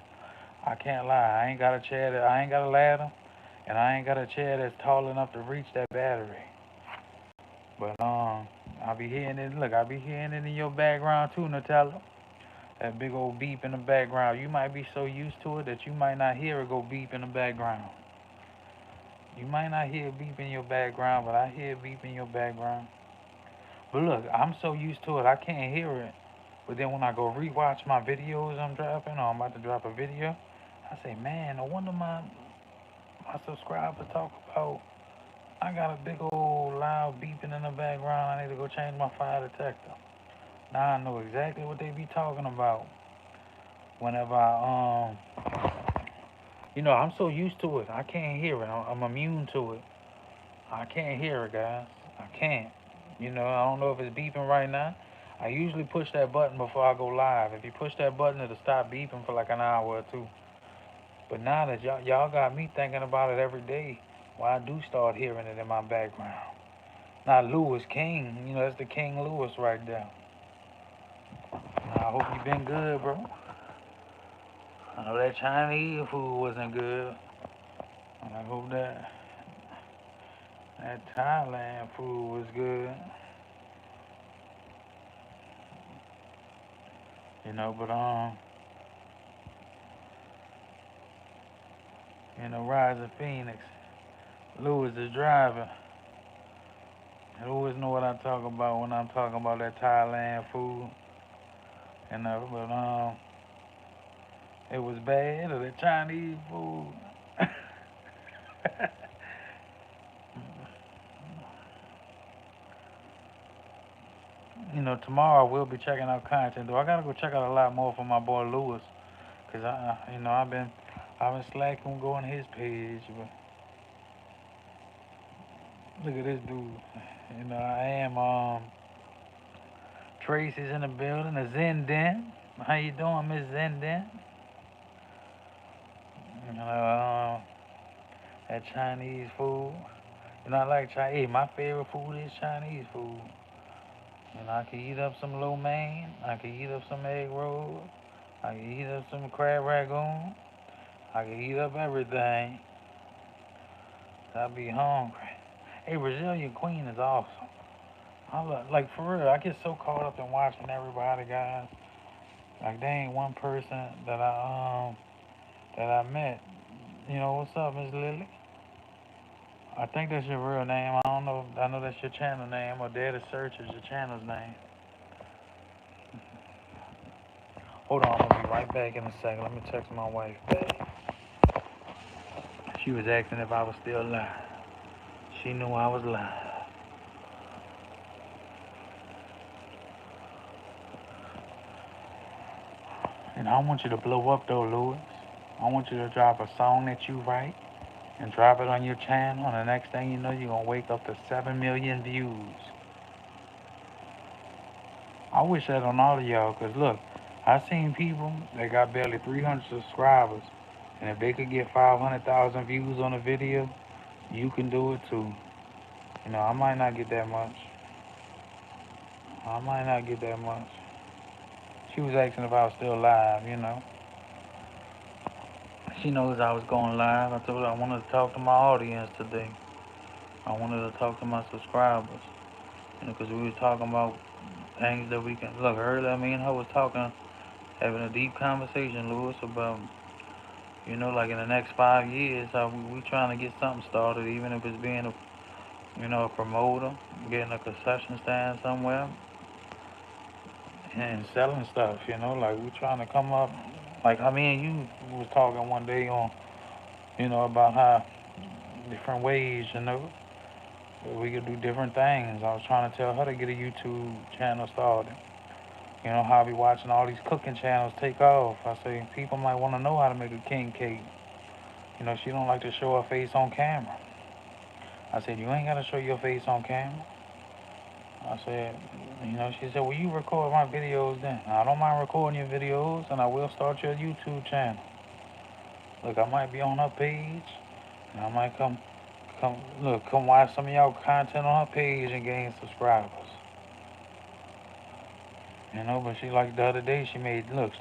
I can't lie. I ain't got a chair. I ain't got a ladder. And I ain't got a chair that's tall enough to reach that battery. But I be hearing it. Look, I be hearing it in your background too, Nutella. That big old beep in the background. You might be so used to it that you might not hear it go beep in the background. You might not hear it beep in your background, but I hear it beep in your background. But look, I'm so used to it, I can't hear it. But then when I go rewatch my videos I'm dropping, or I'm about to drop a video, I say, man, no wonder my subscribers talk about I got a big old loud beeping in the background. I need to go change my fire detector. Now I know exactly what they be talking about. Whenever I'm so used to it. I can't hear it. I'm immune to it. I can't hear it, guys. I can't. I don't know if it's beeping right now. I usually push that button before I go live. If you push that button, it'll stop beeping for like an hour or two. But now that y'all got me thinking about it every day, well, I do start hearing it in my background. Now Lewis King, that's the King Lewis right there. I hope you been good, bro. I know that Chinese food wasn't good. I hope that Thailand food was good. But Rise of Phoenix. Lewis is driving. Lewis know what I talk about when I'm talking about that Thailand food. But it was bad or the Chinese food. Tomorrow we'll be checking out content. Though I gotta go check out a lot more for my boy Lewis, cause I've been slacking going his page. But look at this dude. I am Tracy's in the building. A Zen Den. How you doing, Miss Zen Den? That Chinese food. I like Chinese. Hey, my favorite food is Chinese food. I can eat up some lo mein. I can eat up some egg rolls. I can eat up some crab ragoon. I can eat up everything. I'll be hungry. Hey, Brazilian Queen is awesome. Like for real, I get so caught up in watching everybody, guys. Like there ain't one person that I met. What's up, Miss Lily? I think that's your real name. I don't know. I know that's your channel name, or Dare to Search is your channel's name. Hold on, I'm gonna be right back in a second. Let me text my wife back. She was asking if I was still alive. She knew I was alive. And I want you to blow up though, Lewis. I want you to drop a song that you write and drop it on your channel. And the next thing you know, you're gonna wake up to 7 million views. I wish that on all of y'all, cause look, I seen people that got barely 300 subscribers, and if they could get 500,000 views on a video, you can do it too. I might not get that much. I might not get that much. She was asking if I was still live. She knows I was going live. I told her I wanted to talk to my audience today. I wanted to talk to my subscribers. Because we was talking about things that we can look earlier. Me and her was talking, having a deep conversation, Lewis, about like in the next 5 years, how we trying to get something started, even if it's being a promoter, getting a concession stand somewhere, and selling stuff. Like we trying to come up. Like I mean, you was talking one day on, about how different ways, we could do different things. I was trying to tell her to get a YouTube channel started. How I be watching all these cooking channels take off. I say people might want to know how to make a king cake. She don't like to show her face on camera. I said, you ain't got to show your face on camera. I said, she said, well, you record my videos then. I don't mind recording your videos, and I will start your YouTube channel. Look, I might be on her page, and I might come watch some of y'all content on her page and gain subscribers. But she like the other day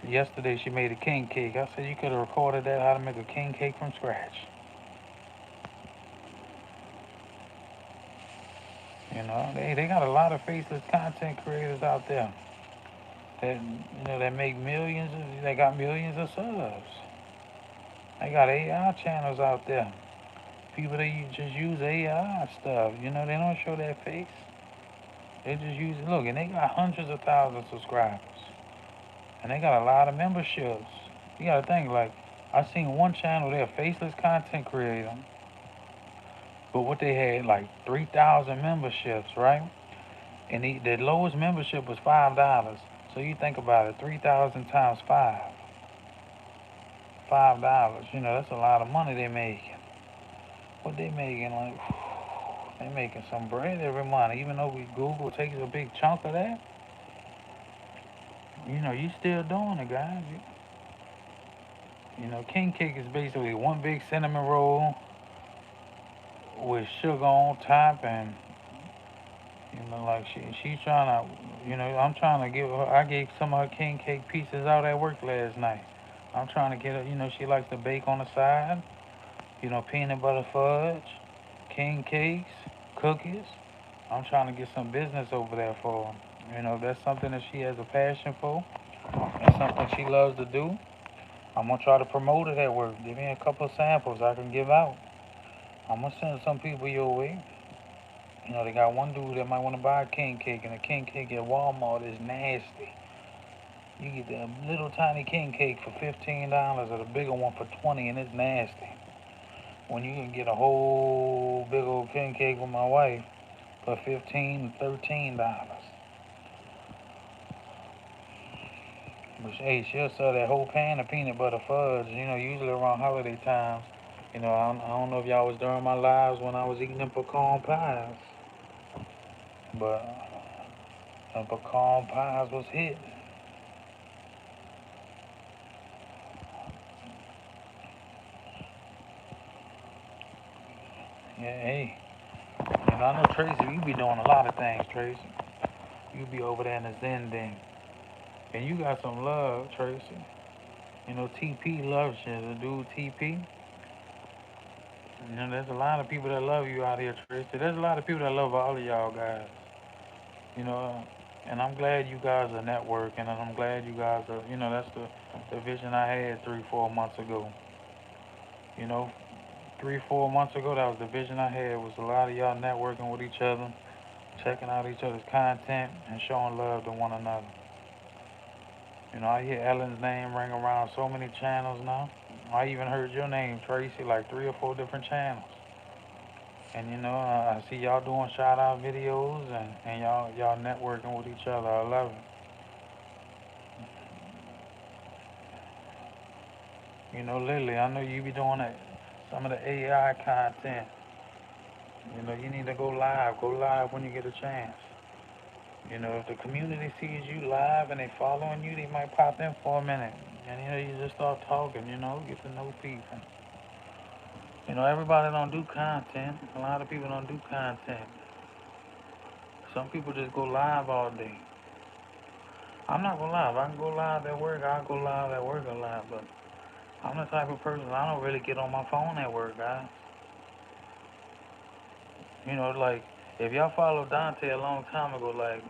yesterday she made a king cake. I said you could have recorded that how to make a king cake from scratch. You know, they got a lot of faceless content creators out there that that make millions. They got millions of subs. They got AI channels out there. People that just use AI stuff. They don't show their face. They just use it. Look, and they got hundreds of thousands of subscribers, and they got a lot of memberships. You gotta think like I seen one channel there, faceless content creator, but what they had like 3,000 memberships, right? And the lowest membership was $5. So you think about it, 3,000 times $5. That's a lot of money they making. What they making like? They making some bread every month. Even though Google takes a big chunk of that, you still doing it, guys. King cake is basically one big cinnamon roll with sugar on top, and like she's trying to, I'm trying to give her. I gave some of her king cake pieces out at work last night. I'm trying to get her. She likes to bake on the side. Peanut butter fudge, king cakes, cookies. I'm trying to get some business over there for her. If that's something that she has a passion for and something she loves to do, I'm gonna try to promote it at work. Give me a couple of samples I can give out. I'm gonna send some people your way. They got one dude that might want to buy a king cake, and a king cake at Walmart is nasty. You get the little tiny king cake for $15 or the bigger one for 20, and it's nasty. When you can get a whole big old king cake with my wife for $15 to $13. But hey, she'll sell that whole pan of peanut butter fudge. Usually around holiday times. I don't know if y'all was during my lives when I was eating them pecan pies, but them pecan pies was hit. Yeah, hey. I know Tracy, you be doing a lot of things, Tracy. You be over there in the Zen den. And you got some love, Tracy. TP loves you. The dude TP. There's a lot of people that love you out here, Tracy. There's a lot of people that love all of y'all guys. You know, and I'm glad you guys are networking, and I'm glad you guys are. That's the vision I had 3, 4 months ago. You know, 3, 4 months ago, that was the vision I had. Was a lot of y'all networking with each other, checking out each other's content, and showing love to one another. I hear Ellen's name ring around so many channels now. I even heard your name, Tracy, like 3 or 4 different channels. And I see y'all doing shout out videos, and y'all networking with each other. I love it. Lily, I know you be doing some of the AI content. You need to go live. Go live when you get a chance. If the community sees you live and they following you, they might pop in for a minute. And you just start talking, get to know people. Everybody don't do content. A lot of people don't do content. Some people just go live all day. I'm not gonna lie, if I can go live at work, I'll go live at work a lot, but I'm the type of person I don't really get on my phone at work, guys. Like if y'all follow Dante a long time ago, like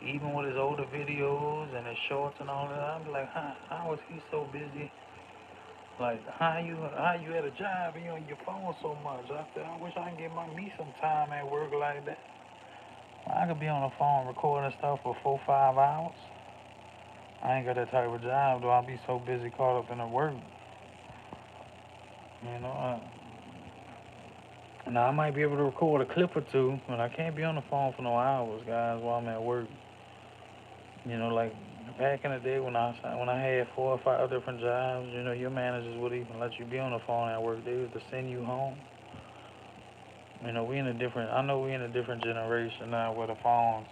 even with his older videos and his shorts and all that, I'd be like, how is he so busy? Like how you at a job and you on your phone so much? I said, I wish I can get me some time at work like that. I could be on the phone recording stuff for 4, 5 hours. I ain't got that type of job, though. I'll be so busy caught up in the work. You know, now I might be able to record a clip or two, but I can't be on the phone for no hours, guys, while I'm at work. Like back in the day when I had 4 or 5 different jobs, your managers would even let you be on the phone at work. They used to send you home. We in a different. I know we in a different generation now where the phones.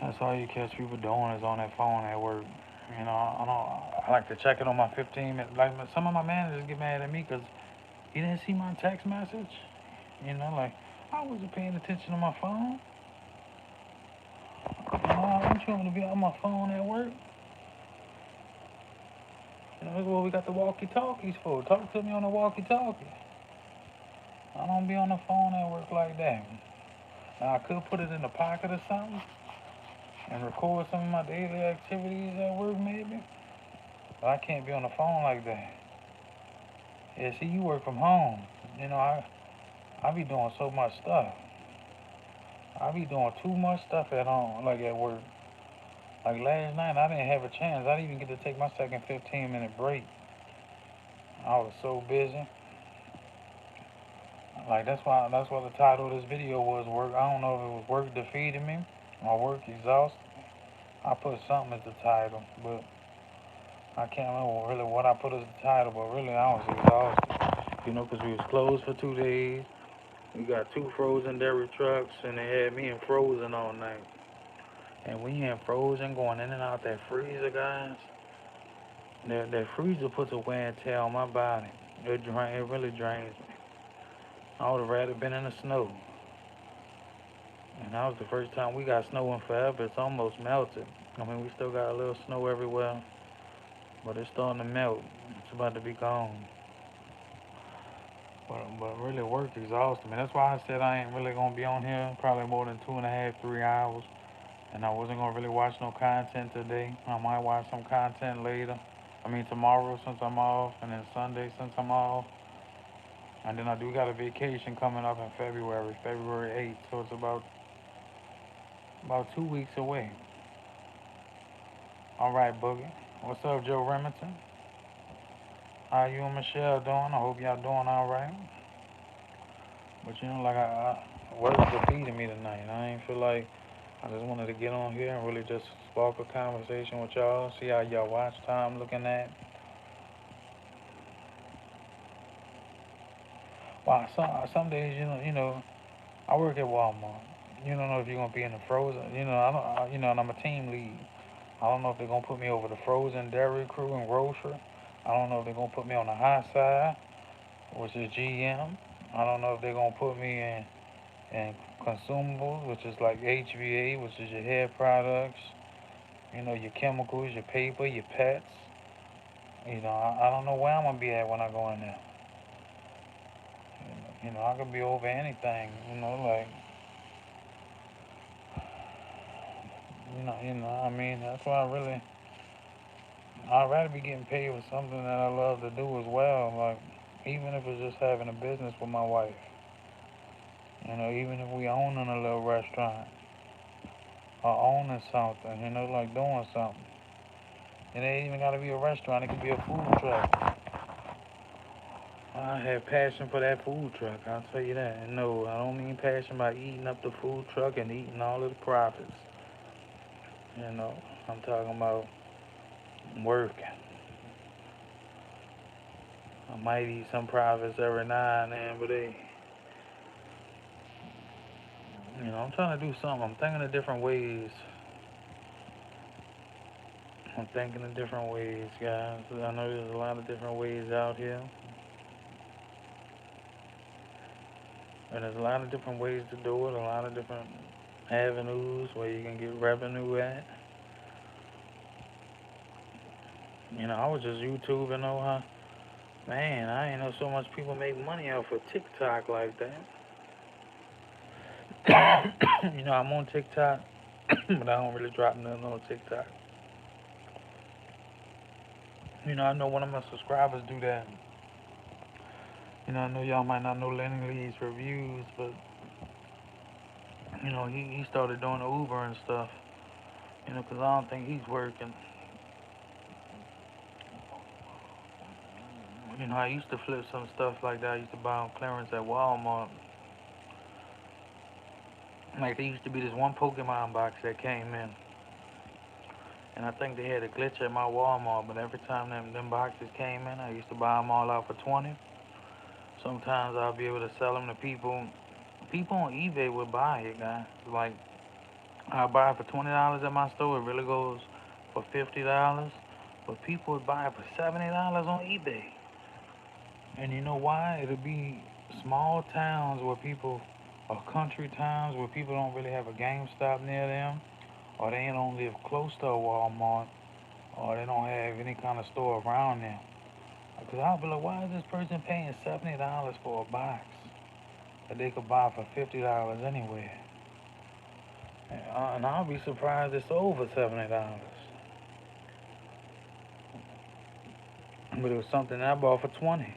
That's all you catch people doing is on that phone at work. I don't. I like to check it on my 15 minutes. Like some of my managers get mad at me because you didn't see my text message. Like I wasn't paying attention to my phone. Don't you want to be on my phone at work? That's what we got the walkie-talkies for. Talk to me on the walkie-talkie. I don't be on the phone at work like that. Now, I could put it in the pocket or something and record some of my daily activities at work, maybe. But I can't be on the phone like that. Yeah, see, you work from home. You know, I be doing so much stuff. I be doing too much stuff at home, like at work. Like last night, I didn't have a chance. I didn't even get to take my second 15-minute break. I was so busy. Like that's why the title of this video was work. I don't know if it was work defeating me or work exhausted. I put something as the title, but I can't remember really what I put as the title. But really, I was exhausted. You know, 'cause we was closed for 2 days. We got 2 frozen dairy trucks, and they had me in frozen all night. And we in frozen, going in and out that freezer, guys. That freezer puts a wear and tear on my body. It really drains me. I would have rather been in the snow. And that was the first time we got snow in forever. It's almost melted. I mean, we still got a little snow everywhere, but it's starting to melt. It's about to be gone. But really, work exhausted me. That's why I said I ain't really gonna be on here probably more than 2.5, 3 hours. And I wasn't gonna really watch no content today. I might watch some content later. I mean tomorrow since I'm off, and then Sunday since I'm off. And then I do got a vacation coming up in February 8th. So it's about 2 weeks away. All right, Boogie. What's up, Joe Remington? How you and Michelle doing? I hope y'all doing all right. But you know, like work defeated me tonight. I ain't feel like I just wanted to get on here and really just spark a conversation with y'all. See how y'all watch time looking at. Wow, some days, I work at Walmart. You don't know if you're gonna be in the frozen. I don't. And I'm a team lead. I don't know if they're gonna put me over the frozen dairy crew and grocery. I don't know if they're gonna put me on the high side, which is GM. I don't know if they're gonna put me in consumables, which is like HVA, which is your hair products. Your chemicals, your paper, your pets. I don't know where I'm gonna be at when I go in there. I could be over anything. Like I mean, that's why I'd rather be getting paid for something that I love to do as well. Like, even if it's just having a business with my wife. Even if we owning a little restaurant or owning something, like doing something. It ain't even gotta be a restaurant, it could be a food truck. I have passion for that food truck, I'll tell you that. And no, I don't mean passion by eating up the food truck and eating all of the profits. You know, I'm talking about working. I might eat some profits every now and then, but I'm trying to do something. I'm thinking of different ways. I'm thinking of different ways, guys. I know there's a lot of different ways out here. And there's a lot of different ways to do it, a lot of different avenues where you can get revenue at. I was just YouTubing, man, I ain't know so much people make money off of TikTok like that. I'm on TikTok, but I don't really drop nothing on TikTok. I know one of my subscribers do that. I know y'all might not know Lenny Lee's reviews, but he started doing Uber and stuff. 'Cause I don't think he's working. I used to flip some stuff like that. I used to buy on clearance at Walmart. Like there used to be this one Pokemon box that came in, and I think they had a glitch at my Walmart. But every time them boxes came in, I used to buy them all out for 20. Sometimes I'll be able to sell them to people. People on eBay would buy it, guys. Like I buy it for $20 at my store. It really goes for $50. But people would buy it for $70 on eBay. And you know why? It'll be small towns where people, or country towns where people don't really have a GameStop near them, or they don't live close to a Walmart, or they don't have any kind of store around them. Because I'll be like, why is this person paying $70 for a box that they could buy for $50 anywhere? And I'll be surprised it's over $70. But it was something I bought for 20,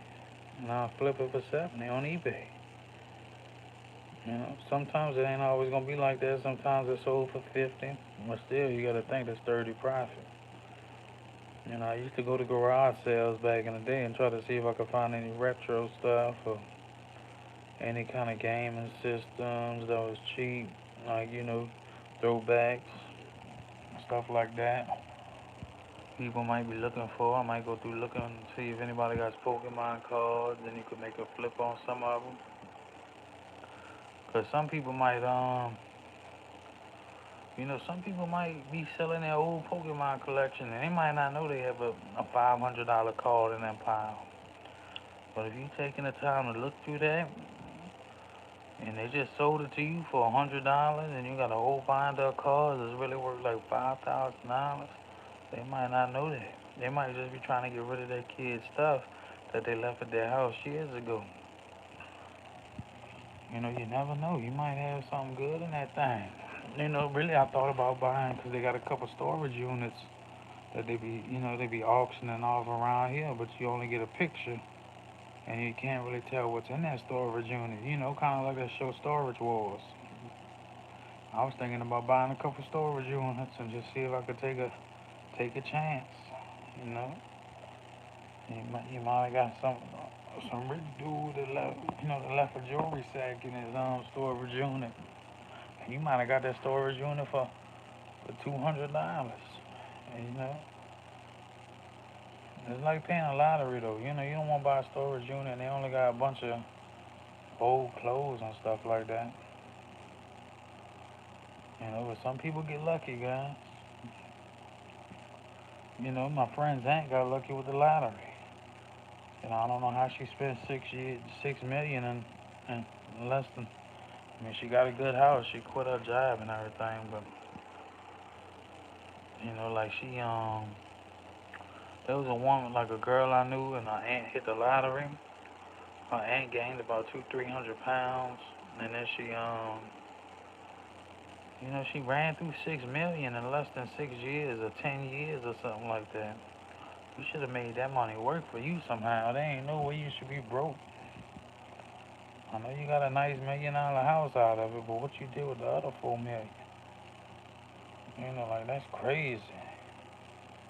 and I'll flip it for 70 on eBay. Sometimes it ain't always gonna be like that. Sometimes it's sold for 50, but still, you gotta think that's 30 profit. I used to go to garage sales back in the day and try to see if I could find any retro stuff or any kind of gaming systems that was cheap, like throwbacks, stuff like that. People might be looking for. I might go through looking and see if anybody got Pokemon cards, and you could make a flip on some of them. Cause some people might some people might be selling their old Pokemon collection, and they might not know they have a $500 card in that pile. But if you taking the time to look through that, and they just sold it to you for $100, and you got a whole binder of cards that's really worth like $5,000, they might not know that. They might just be trying to get rid of their kids' stuff that they left at their house years ago. You never know. You might have something good in that thing. Really, I thought about buying because they got a couple storage units that they be auctioning off around here, but you only get a picture and you can't really tell what's in that storage unit. Kind of like that show Storage Wars. I was thinking about buying a couple storage units and just see if I could take a chance. You know, you might have got some rich dude that left a jewelry sack in his storage unit. And you might have got that storage unit for $200. And, it's like paying a lottery though. You don't want to buy a storage unit and they only got a bunch of old clothes and stuff like that. But some people get lucky, guys. My friend's aunt got lucky with the lottery. I don't know how she spent 6 million in less than. I mean, she got a good house. She quit her job and everything, but like there was a woman, like a girl I knew, and her aunt hit the lottery. Her aunt gained about 300 pounds, and then she ran through 6 million in less than 6 years or 10 years or something like that. You should have made that money work for you somehow. There ain't no way you should be broke. I know you got a nice $1 million house out of it, but what you did with the other 4 million? Like that's crazy.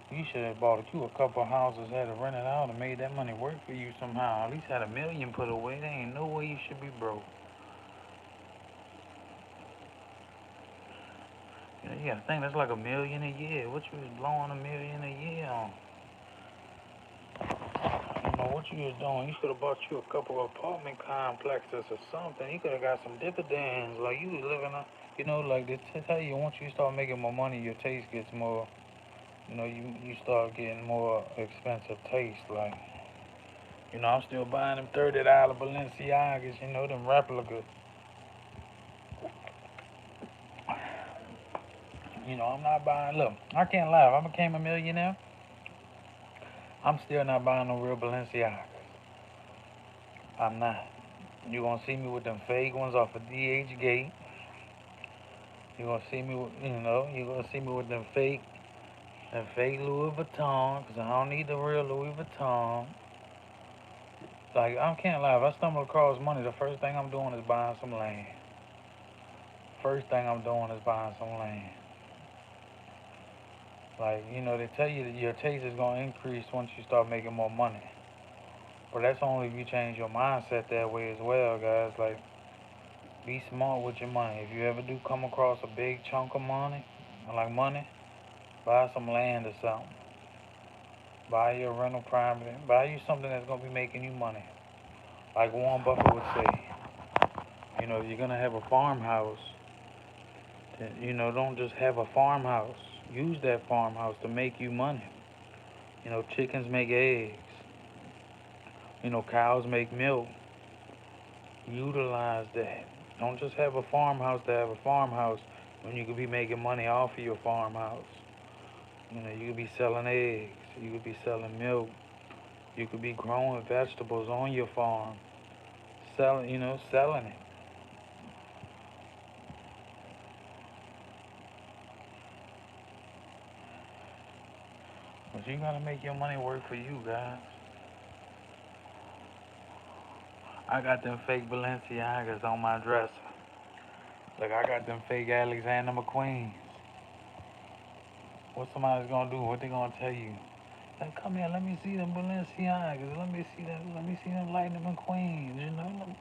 You should have bought you a couple of houses, had it rented out, and made that money work for you somehow. At least had $1 million put away. There ain't no way you should be broke. You gotta think that's like $1 million a year. What you was blowing $1 million a year on? What you was doing? You should have bought you a couple of apartment complexes or something. You could have got some dividends. Like you was living on, like they tell you once you start making more money, your taste gets more. You start getting more expensive taste. Like, I'm still buying them $30 Balenciagas. Them replicas. I'm not buying. Look, I can't lie. If I became a millionaire, I'm still not buying no real Balenciagas. I'm not. You gonna see me with them fake ones off of DH Gate. You gonna see me with, them fake Louis Vuitton, cause I don't need the real Louis Vuitton. Like I can't lie. If I stumble across money, the first thing I'm doing is buying some land. First thing I'm doing is buying some land. Like they tell you that your taste is gonna increase once you start making more money. But that's only if you change your mindset that way as well, guys. Like, be smart with your money. If you ever do come across a big chunk of money, buy some land or something. Buy you a rental property. Buy you something that's gonna be making you money. Like Warren Buffett would say, if you're gonna have a farmhouse, then, don't just have a farmhouse. Use that farmhouse to make you money. Chickens make eggs. Cows make milk. Utilize that. Don't just have a farmhouse to have a farmhouse when you could be making money off of your farmhouse. You could be selling eggs. You could be selling milk. You could be growing vegetables on your farm. Selling it. you gotta make your money work for you, guys. I got them fake Balenciagas on my dresser. Look, I got them fake Alexander McQueens. What somebody's gonna do? What they gonna tell you? Like, come here, let me see them Balenciagas. Let me see them. Let me see them Lightning McQueens. You know,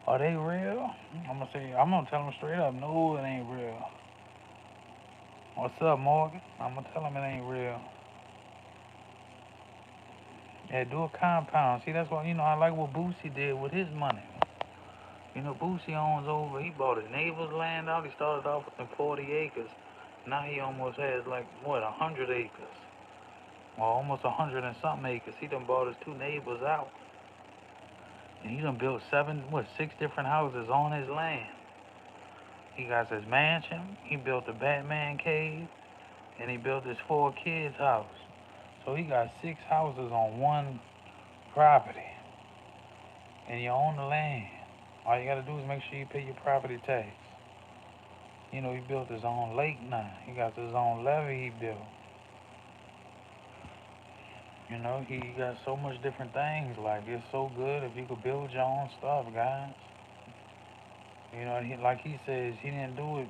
are they real? I'm gonna tell them straight up. No, it ain't real. What's up, Morgan? I'm gonna tell them it ain't real. Yeah, do a compound. See, that's what I like what Boosie did with his money. Boosie owns over. He bought his neighbor's land out. He started off with them 40 acres. Now he almost has like what 100 acres. Well, almost 100 and something acres. He done bought his two neighbors out. And he done built six different houses on his land. He got his mansion, he built the Batman cave, and he built his four kids' house. So he got six houses on one property. And you own the land. All you gotta do is make sure you pay your property tax. He built his own lake now. He got his own levee he built. He got so much different things. Like, it's so good if you could build your own stuff, guys. Like he says, he didn't do it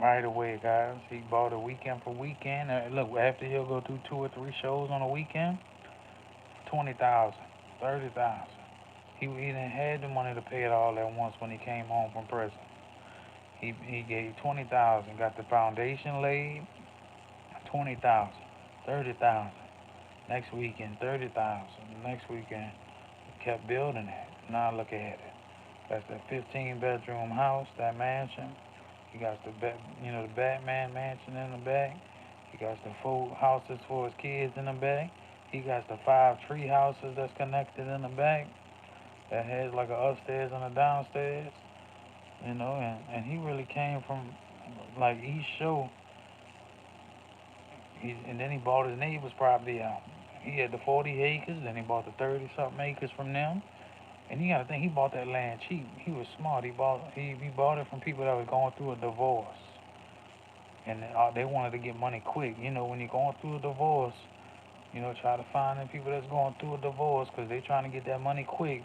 right away, guys. He bought it weekend for weekend. Look, after he'll go do 2 or 3 shows on a weekend, 20,000, 30,000. He didn't have the money to pay it all at once when he came home from prison. He gave 20,000, got the foundation laid, 20,000, 30,000. Next weekend, 30,000. Next weekend, he kept building it. Now look at it. That's the 15-bedroom house, that mansion. He got the Batman mansion in the back. He got the 4 houses for his kids in the back. He got the 5 tree houses that's connected in the back. That has like a upstairs and a downstairs. And he really came from like East Shore. And then he bought his neighbor's property out. He had the 40 acres, then he bought the 30 something acres from them. And you gotta think he bought that land cheap. He was smart. He bought it from people that was going through a divorce, and they wanted to get money quick. When you're going through a divorce, try to find the people that's going through a divorce because they trying to get that money quick.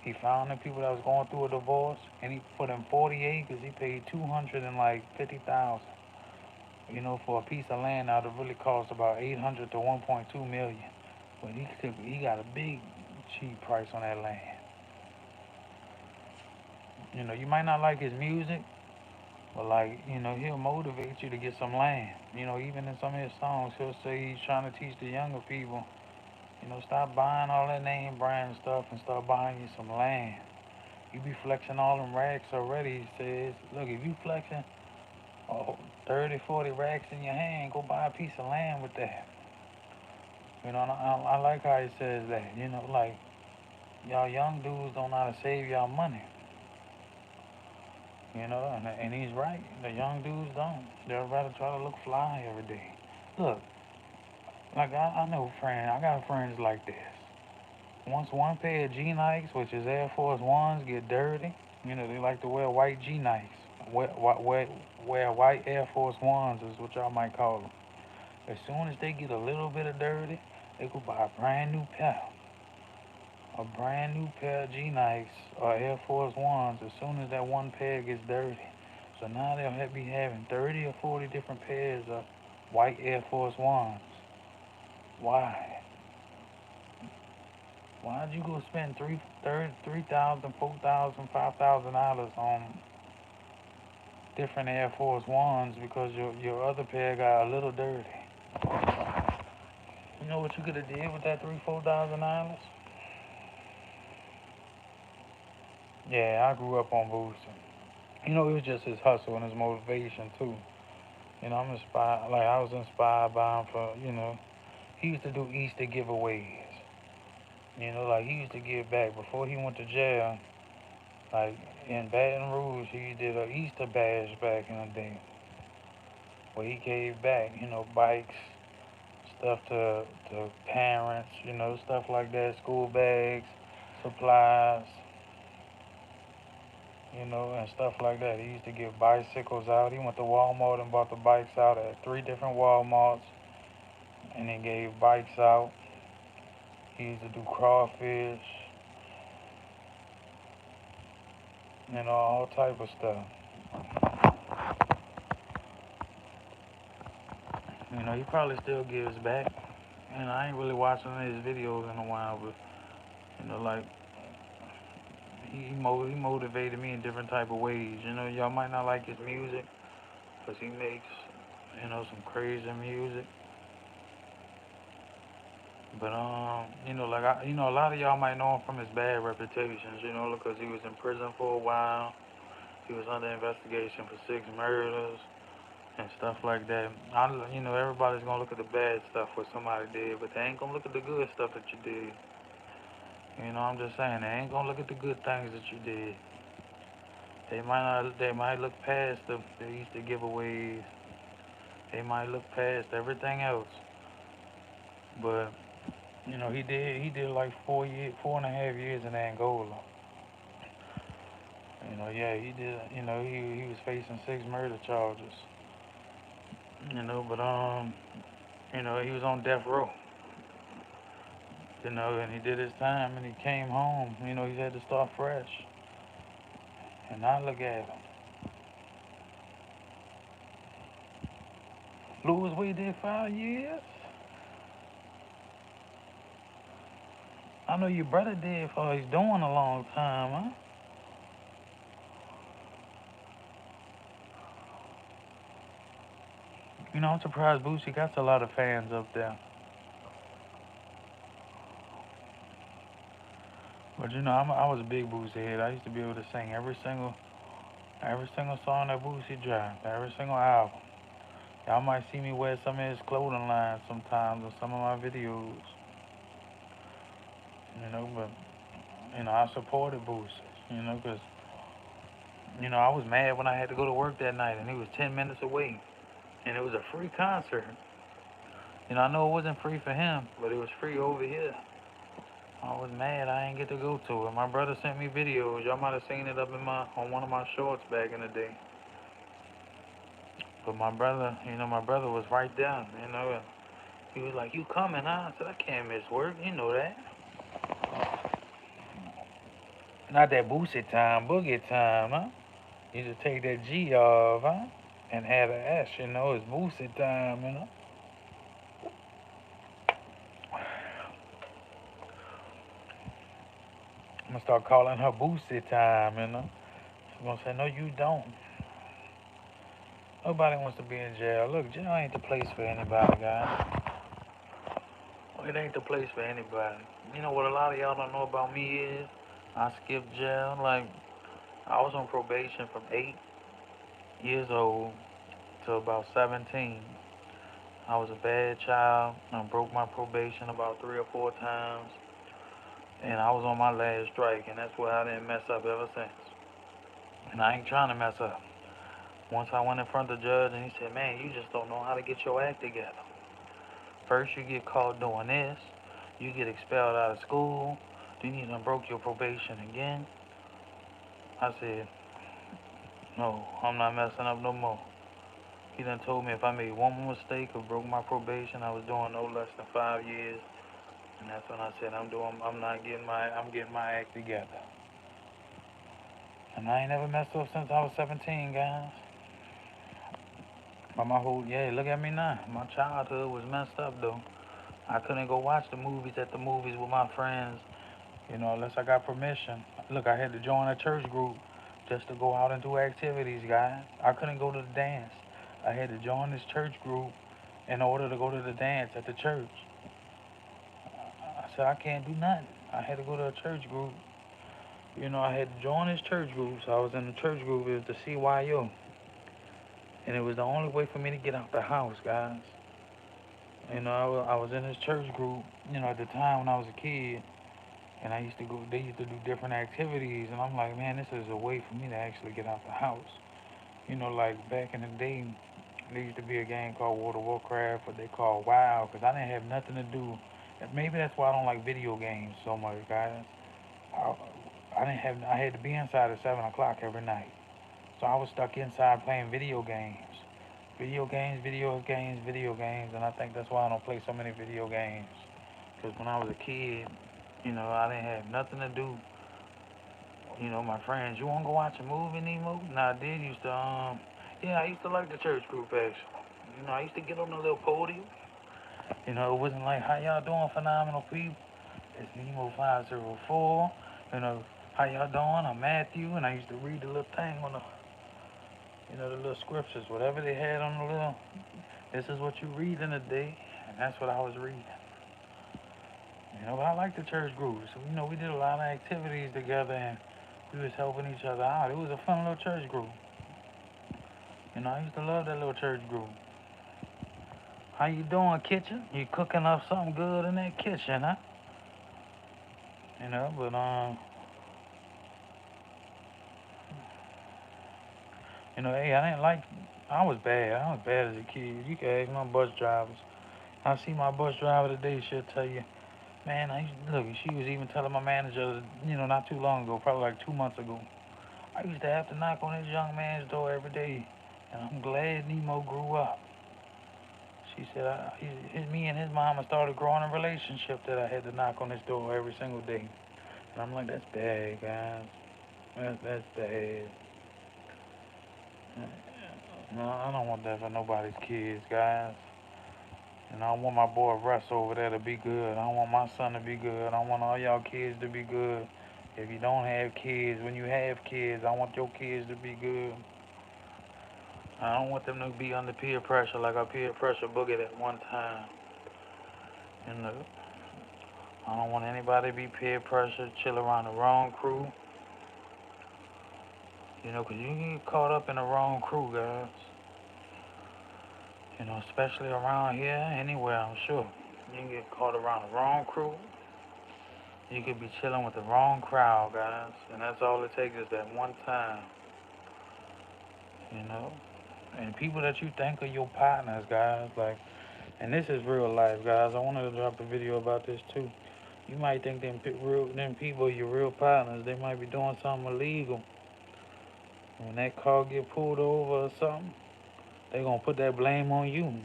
He found the people that was going through a divorce, and he put in 40 acres. He paid 250,000. For a piece of land that would really cost about 800 to 1.2 million. But he got a big cheap price on that land. You might not like his music, but like, he'll motivate you to get some land. Even in some of his songs, he'll say he's trying to teach the younger people, stop buying all that name brand stuff and start buying you some land. You be flexing all them racks already, he says. Look, if you flexing 30, 40 racks in your hand, go buy a piece of land with that. And I like how he says that. Like, y'all young dudes don't know how to save y'all money. And he's right. The young dudes don't. They'll rather try to look fly every day. Look, like I know friends. I got friends like this. Once one pair of G Nikes, which is Air Force Ones, get dirty, they like to wear white G Nikes. Wear white Air Force Ones is what y'all might call them. As soon as they get a little bit of dirty, they go buy a brand new pair. A brand new pair of G Nikes or Air Force Ones as soon as that one pair gets dirty. So now they'll be having 30 or 40 different pairs of white Air Force Ones. Why? Why'd you go spend $3,000, $4,000, $5,000 on different Air Force Ones because your other pair got a little dirty? You know what you could have did with that $3,000, $4,000? Yeah, I grew up on Boosie. It was just his hustle and his motivation too. I'm inspired. Like I was inspired by him for. He used to do Easter giveaways. Like he used to give back before he went to jail. Like in Baton Rouge, he did a Easter bash back in the day where he gave back. Bikes, stuff to parents. Stuff like that. School bags, supplies. And stuff like that. He used to give bicycles out. He went to Walmart and bought the bikes out at 3 different Walmarts. and he gave bites out. He used to do crawfish, all type of stuff. He probably still gives back. I ain't really watching his videos in a while, but like he motivated me in different type of ways. Y'all might not like his music, cause he makes some crazy music. But like a lot of y'all might know him from his bad reputations. Because he was in prison for a while. He was under investigation for 6 murders and stuff like that. Everybody's gonna look at the bad stuff what somebody did, but they ain't gonna look at the good stuff that you did. I'm just saying they ain't gonna look at the good things that you did. They might not. They might look past the Easter giveaways. They might look past everything else. But he did like 4 years, 4.5 years in Angola. Yeah, he did. He was facing 6 murder charges. But he was on death row. And he did his time and he came home. He had to start fresh. And now look at him. Louis Wade did 5 years. I know your brother did for he's doing a long time, huh? I'm surprised Boosie got a lot of fans up there. But I was a big Boosie head. I used to be able to sing every single song that Boosie dropped, every single album. Y'all might see me wear some of his clothing lines sometimes in some of my videos. But I supported Boosie. Because I was mad when I had to go to work that night and he was 10 minutes away, and it was a free concert. I know it wasn't free for him, but it was free over here. I was mad I didn't get to go to it. My brother sent me videos. Y'all might have seen it up on one of my shorts back in the day. But my brother was right there. He was like, "You coming, huh?" I said, "I can't miss work. You know that." Not that Boosie time, Boogie time, huh? You just take that G off, huh? And have an S, it's Boosie time. I'm gonna start calling her Boosie time. She's gonna say, "No, you don't." Nobody wants to be in jail. Look, jail ain't the place for anybody, guys. It ain't the place for anybody. What a lot of y'all don't know about me is I skipped jail. Like, I was on probation from 8 years old to about 17. I was a bad child. I broke my probation about 3 or 4 times. And I was on my last strike, and that's why I didn't mess up ever since. And I ain't trying to mess up. Once I went in front of the judge, and he said, "Man, you just don't know how to get your act together. First, you get caught doing this. You get expelled out of school. Then you done broke your probation again." I said, "No, I'm not messing up no more." He done told me if I made one more mistake or broke my probation, I was doing no less than 5 years. And that's when I said, I'm getting my act together. And I ain't never messed up since I was 17, guys. But yeah, look at me now. My childhood was messed up, though. I couldn't go watch the movies at the movies with my friends, unless I got permission. Look, I had to join a church group just to go out and do activities, guys. I couldn't go to the dance. I had to join this church group in order to go to the dance at the church. I said, I can't do nothing. I had to go to a church group. I had to join this church group, so I was in the church group. It was the CYO. And it was the only way for me to get out the house, guys. I was in this church group, at the time when I was a kid, and they used to do different activities, and I'm like, man, this is a way for me to actually get out the house. Like back in the day, there used to be a game called World of Warcraft, what they call WoW, because I didn't have nothing to do. And maybe that's why I don't like video games so much, guys. I, I had to be inside at 7 o'clock every night. So I was stuck inside playing video games. Video games, and I think that's why I don't play so many video games. Because when I was a kid, I didn't have nothing to do. My friends, you want to go watch a movie, Nemo? Nah, I did used to, yeah, I used to like the church group, actually. I used to get on the little podium. It wasn't like, how y'all doing, phenomenal people? It's Nemo 504. You know, how y'all doing? I'm Matthew, and I used to read the little thing on the little scriptures, whatever they had on the little, this is what you read in a day, and that's what I was reading. But I like the church groups. We did a lot of activities together, and we was helping each other out. It was a fun little church group. I used to love that little church group. How you doing, kitchen? You cooking up something good in that kitchen, huh? But hey, I was bad. I was bad as a kid. You can ask my bus drivers. I see my bus driver today. She'll tell you, man. Look. She was even telling my manager, not too long ago, probably like 2 months ago. I used to have to knock on this young man's door every day, and I'm glad Nemo grew up. She said, me and his mama started growing a relationship that I had to knock on his door every single day. And I'm like, that's bad, guys. That's bad. No, I don't want that for nobody's kids, guys. And I want my boy Russ over there to be good. I want my son to be good. I want all y'all kids to be good. If you don't have kids, when you have kids, I want your kids to be good. I don't want them to be under peer pressure like I peer pressure boogied at one time. You know, I don't want anybody to be peer pressure, chill around the wrong crew. 'Cause you can get caught up in the wrong crew, guys. Especially around here, anywhere, I'm sure. You can get caught around the wrong crew. You could be chilling with the wrong crowd, guys. And that's all it takes is that one time, you know. And people that you think are your partners, guys, like, and this is real life, guys. I wanted to drop a video about this too. You might think them people are your real partners. They might be doing something illegal. When that car get pulled over or something, they gonna put that blame on you.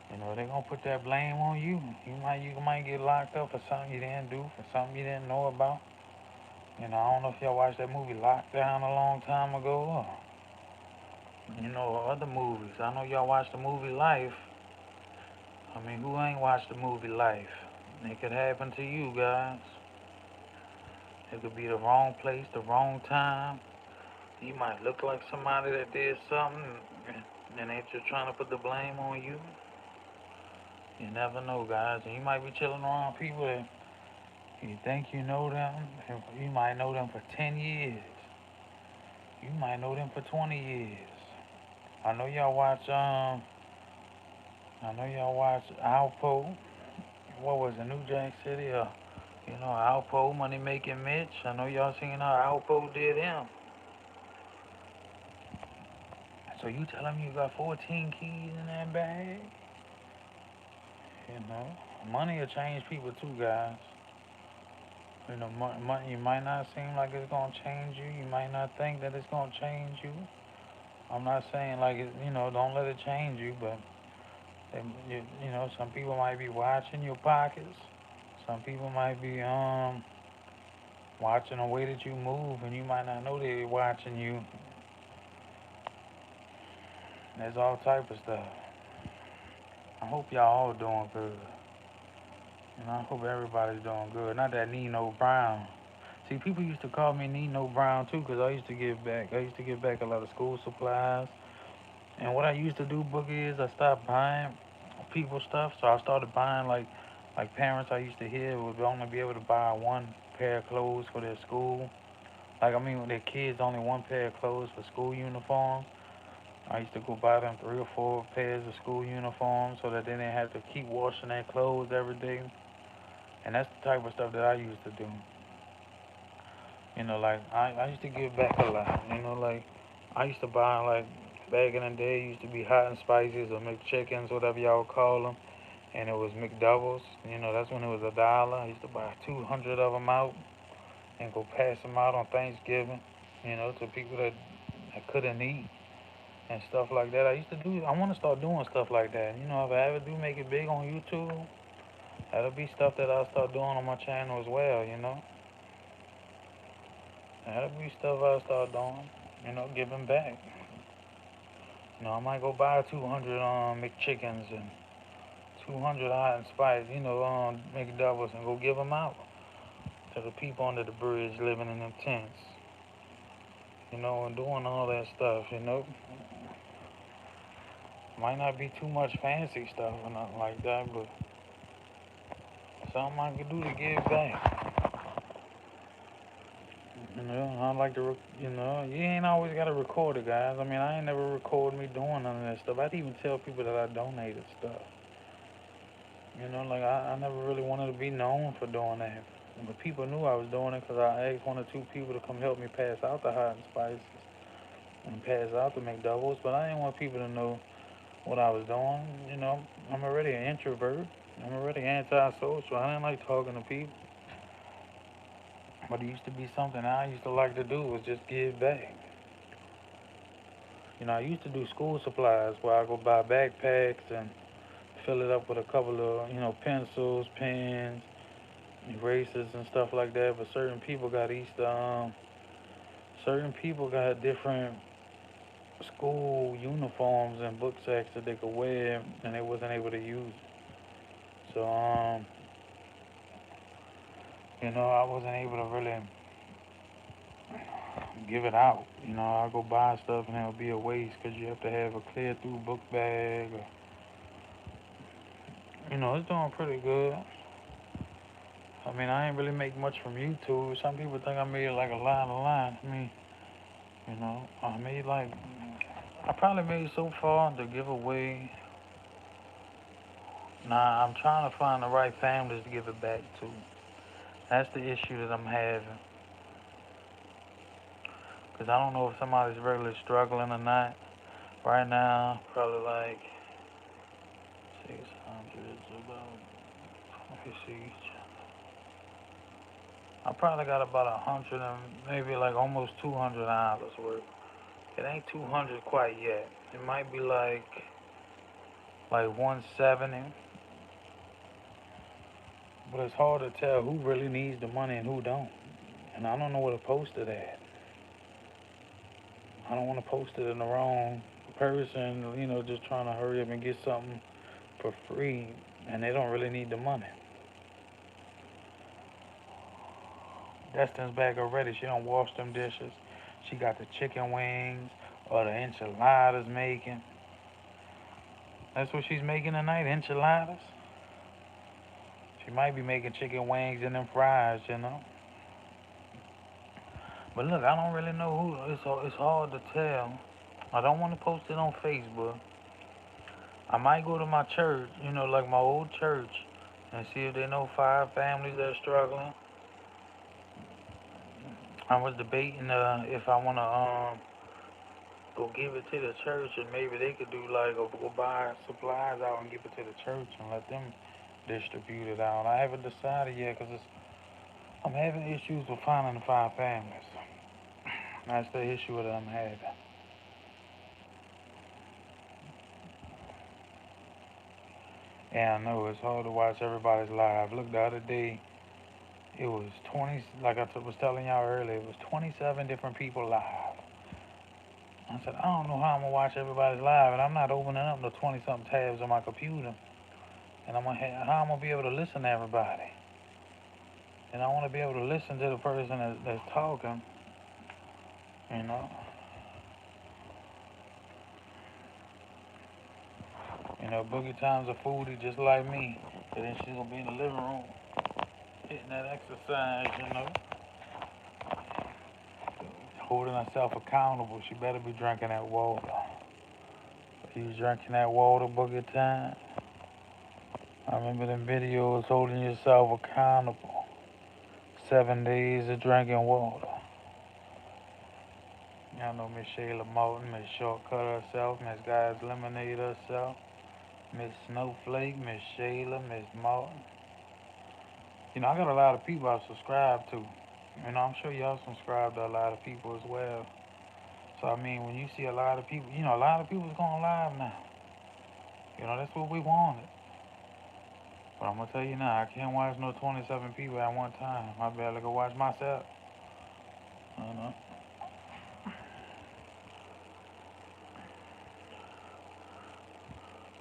They gonna put that blame on you. You might get locked up for something you didn't do, for something you didn't know about. I don't know if y'all watched that movie Lockdown a long time ago, or other movies. I know y'all watched the movie Life. I mean, who ain't watched the movie Life? It could happen to you guys. It could be the wrong place, the wrong time. You might look like somebody that did something, and they just trying to put the blame on you. You never know, guys. And you might be chilling around people that you think you know them. You might know them for 10 years. You might know them for 20 years. I know y'all watch Alpo. What was it, New Jack City? Alpo, Money Making Mitch. I know y'all seen how Alpo did him. So you telling me you got 14 keys in that bag? Money will change people too, guys. Money might not seem like it's gonna change you. You might not think that it's gonna change you. I'm not saying like don't let it change you, but some people might be watching your pockets. Some people might be watching the way that you move, and you might not know they're watching you. There's all type of stuff. I hope y'all all doing good. I hope everybody's doing good. Not that Nino Brown. See, people used to call me Nino Brown too, 'cause I used to give back. I used to give back a lot of school supplies. And what I used to do, Boogie, is I stopped buying people stuff. So I started buying like parents I used to hear would only be able to buy one pair of clothes for their school. Like, I mean, their kids only one pair of clothes for school uniforms. I used to go buy them 3 or 4 pairs of school uniforms so that they didn't have to keep washing their clothes every day. And that's the type of stuff that I used to do. Like I used to give back a lot. Like I used to buy like back in the day, it used to be hot and spices or McChickens, whatever y'all call them, and it was McDoubles. That's when it was $1. I used to buy 200 of them out and go pass them out on Thanksgiving. To people that couldn't eat. and stuff like that. I want to start doing stuff like that. You know, if I ever do make it big on YouTube, that'll be stuff that I'll start doing on my channel as well. You know, that'll be stuff I'll start doing. You know, giving back. You know, I might go buy 200 McChickens and 200 hot and spice. You know, McDoubles and go give them out to the people under the bridge living in them tents. You know, and doing all that stuff. You know, might not be too much fancy stuff or nothing like that, but something I could do to give back. You know, I like to, you know, you ain't always got to record it, guys. I mean, I ain't never record me doing none of that stuff. I'd even tell people that I donated stuff. You know, like I never really wanted to be known for doing that. But people knew I was doing it because I asked one or two people to come help me pass out the hot and spices and pass out the McDoubles. But I didn't want people to know what I was doing. You know, I'm already an introvert. I'm already antisocial. I didn't like talking to people. But it used to be something I used to like to do was just give back. You know, I used to do school supplies where I go buy backpacks and fill it up with a couple of, you know, pencils, pens, erasers and stuff like that. But certain people got different school uniforms and book sacks that they could wear, and they wasn't able to use. So, you know, I wasn't able to really give it out. You know, I go buy stuff and it'll be a waste because you have to have a clear through book bag. Or, you know, it's doing pretty good. I mean, I ain't really make much from YouTube. Some people think I made like a line. I mean, you know, I probably made so far to give away. Nah, I'm trying to find the right families to give it back to. That's the issue that I'm having. Because I don't know if somebody's really struggling or not. Right now, probably like 600, about, let me see. I probably got about 100 and maybe like almost $200 worth. It ain't 200 quite yet. It might be like 170, but it's hard to tell who really needs the money and who don't. And I don't know where to post it at. I don't want to post it in the wrong person, you know, just trying to hurry up and get something for free, and they don't really need the money. Destin's back already. She don't wash them dishes. She got the chicken wings or the enchiladas making. That's what she's making tonight, enchiladas. She might be making chicken wings and them fries, you know. But look, I don't really know who. It's hard to tell. I don't want to post it on Facebook. I might go to my church, you know, like my old church, and see if they know 5 families that are struggling. I was debating if I want to go give it to the church, and maybe they could do like go buy supplies out and give it to the church and let them distribute it out. I haven't decided yet because I'm having issues with finding the 5 families. That's the issue that I'm having. Yeah, I know it's hard to watch everybody's live. Look, the other day it was 20, like was telling y'all earlier, it was 27 different people live. I said, I don't know how I'm gonna watch everybody's live, and I'm not opening up the 20 something tabs on my computer, and how I'm gonna be able to listen to everybody, and I want to be able to listen to the person that's talking, you know. You know, Boogie Time's a foodie just like me, and then she's gonna be in the living room hitting that exercise, you know, holding herself accountable. She better be drinking that water. He's drinking that water, Boogie Time. I remember them videos holding yourself accountable. 7 days of drinking water. Y'all know Miss Shayla Martin, Miss Shortcut herself, Miss Guys Lemonade herself, Miss Snowflake, Miss Shayla, Miss Martin. You know, I got a lot of people I subscribe to. You know, I'm sure y'all subscribe to a lot of people as well. So I mean, when you see a lot of people, a lot of people's going live now. That's what we wanted. But I'm gonna tell you now, I can't watch no 27 people at one time. I better go watch myself. You know.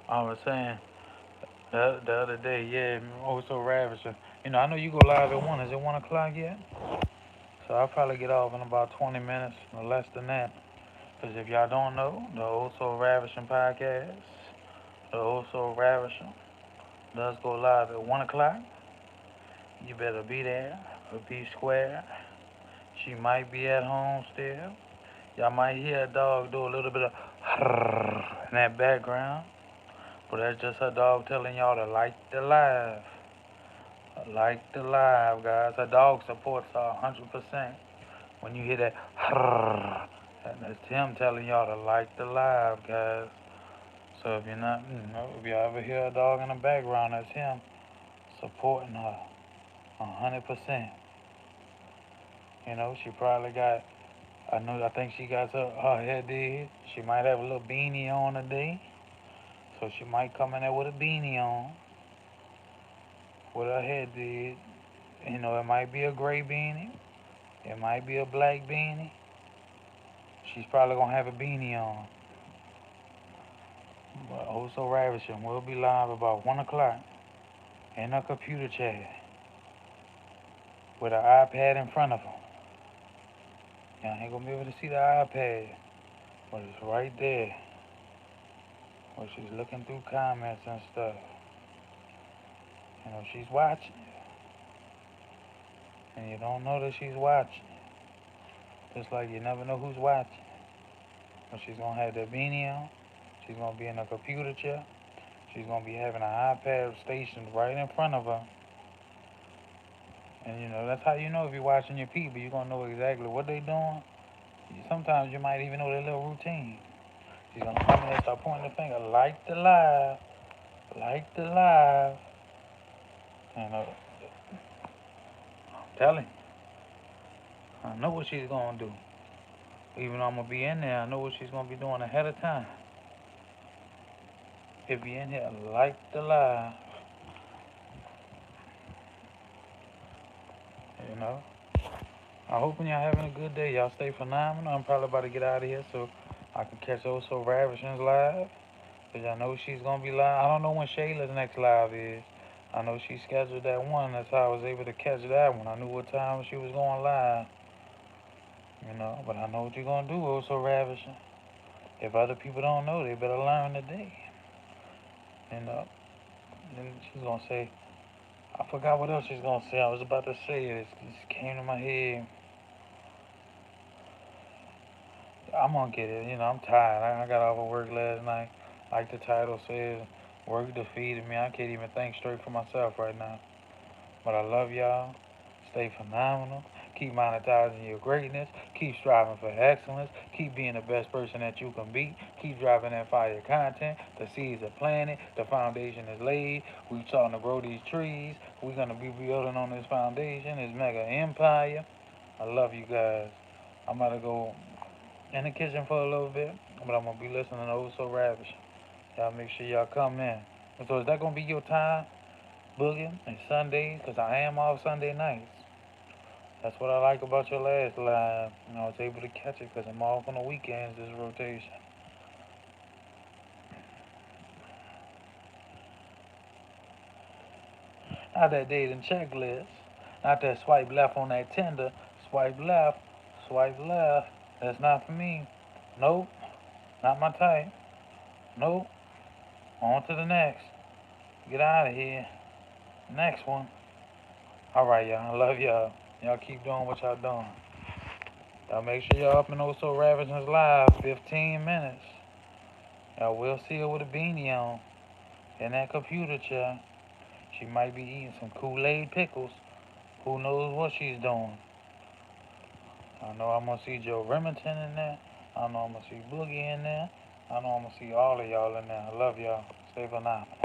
I was saying the other day, yeah, oh so ravishing. I know you go live at 1. Is it 1 o'clock yet? So I'll probably get off in about 20 minutes or less than that. Because if y'all don't know, the Oh So Ravishing podcast, the Oh So Ravishing, does go live at 1 o'clock. You better be there or be square. She might be at home still. Y'all might hear a dog do a little bit of in that background. But that's just her dog telling y'all to like the live. Like the live, guys. Her dog supports her 100%. When you hear that, that's him telling y'all to like the live, guys. So if you're not, if you ever hear a dog in the background, that's him supporting her 100%. She probably got, I think she got her hair did. She might have a little beanie on today. So she might come in there with a beanie on, with her hair did. It might be a gray beanie. It might be a black beanie. She's probably gonna have a beanie on. But oh so ravishing. We'll be live about 1 o'clock in a computer chair with an iPad in front of them. Y'all ain't gonna be able to see the iPad, but it's right there. Where she's looking through comments and stuff. She's watching. And you don't know that she's watching. Just like you never know who's watching. But she's gonna have that beanie on. She's gonna be in a computer chair. She's gonna be having an iPad stationed right in front of her. And that's how you know if you're watching your people. You're gonna know exactly what they doing. Sometimes you might even know their little routine. She's gonna come in and start pointing the finger, like the live, like the live. I'm telling you, I know what she's gonna do. Even though I'm gonna be in there, I know what she's gonna be doing ahead of time. If you're in here, like the live, you know. I hope y'all having a good day. Y'all stay phenomenal. I'm probably about to get out of here so I can catch Oh So Ravishing's live. Because I know she's going to be live. I don't know when Shayla's next live is. I know she scheduled that one. That's how I was able to catch that one. I knew what time she was going live. But I know what you're going to do, Oh So Ravishing. If other people don't know, they better learn today. Then she's going to say, I forgot what else she's going to say. I was about to say it. It just came to my head. I'm going to get it. I'm tired. I got off of work last night. Like the title says, work defeated me. I can't even think straight for myself right now. But I love y'all. Stay phenomenal. Keep monetizing your greatness. Keep striving for excellence. Keep being the best person that you can be. Keep driving that fire content. The seeds are planted. The foundation is laid. We starting to grow these trees. We're going to be building on this foundation, this mega empire. I love you guys. I'm about to go in the kitchen for a little bit, but I'm going to be listening to Oh So Ravish. Y'all make sure y'all come in. So is that going to be your time? Booging and Sundays, because I am off Sunday nights. That's what I like about your last live. I was able to catch it because I'm off on the weekends, this rotation. Not that dating checklist. Not that swipe left on that Tinder. Swipe left. Swipe left. That's not for me. Nope. Not my type. Nope. On to the next. Get out of here. Next one. Alright, y'all. I love y'all. Y'all keep doing what y'all doing. Y'all make sure y'all up in Oh So Ravishing's live 15 minutes. Y'all will see her with a beanie on in that computer chair. She might be eating some Kool-Aid pickles. Who knows what she's doing? I know I'm gonna see Joe Remington in there. I know I'm gonna see Boogie in there. I know I'm gonna see all of y'all in there. I love y'all. Stay phenomenal.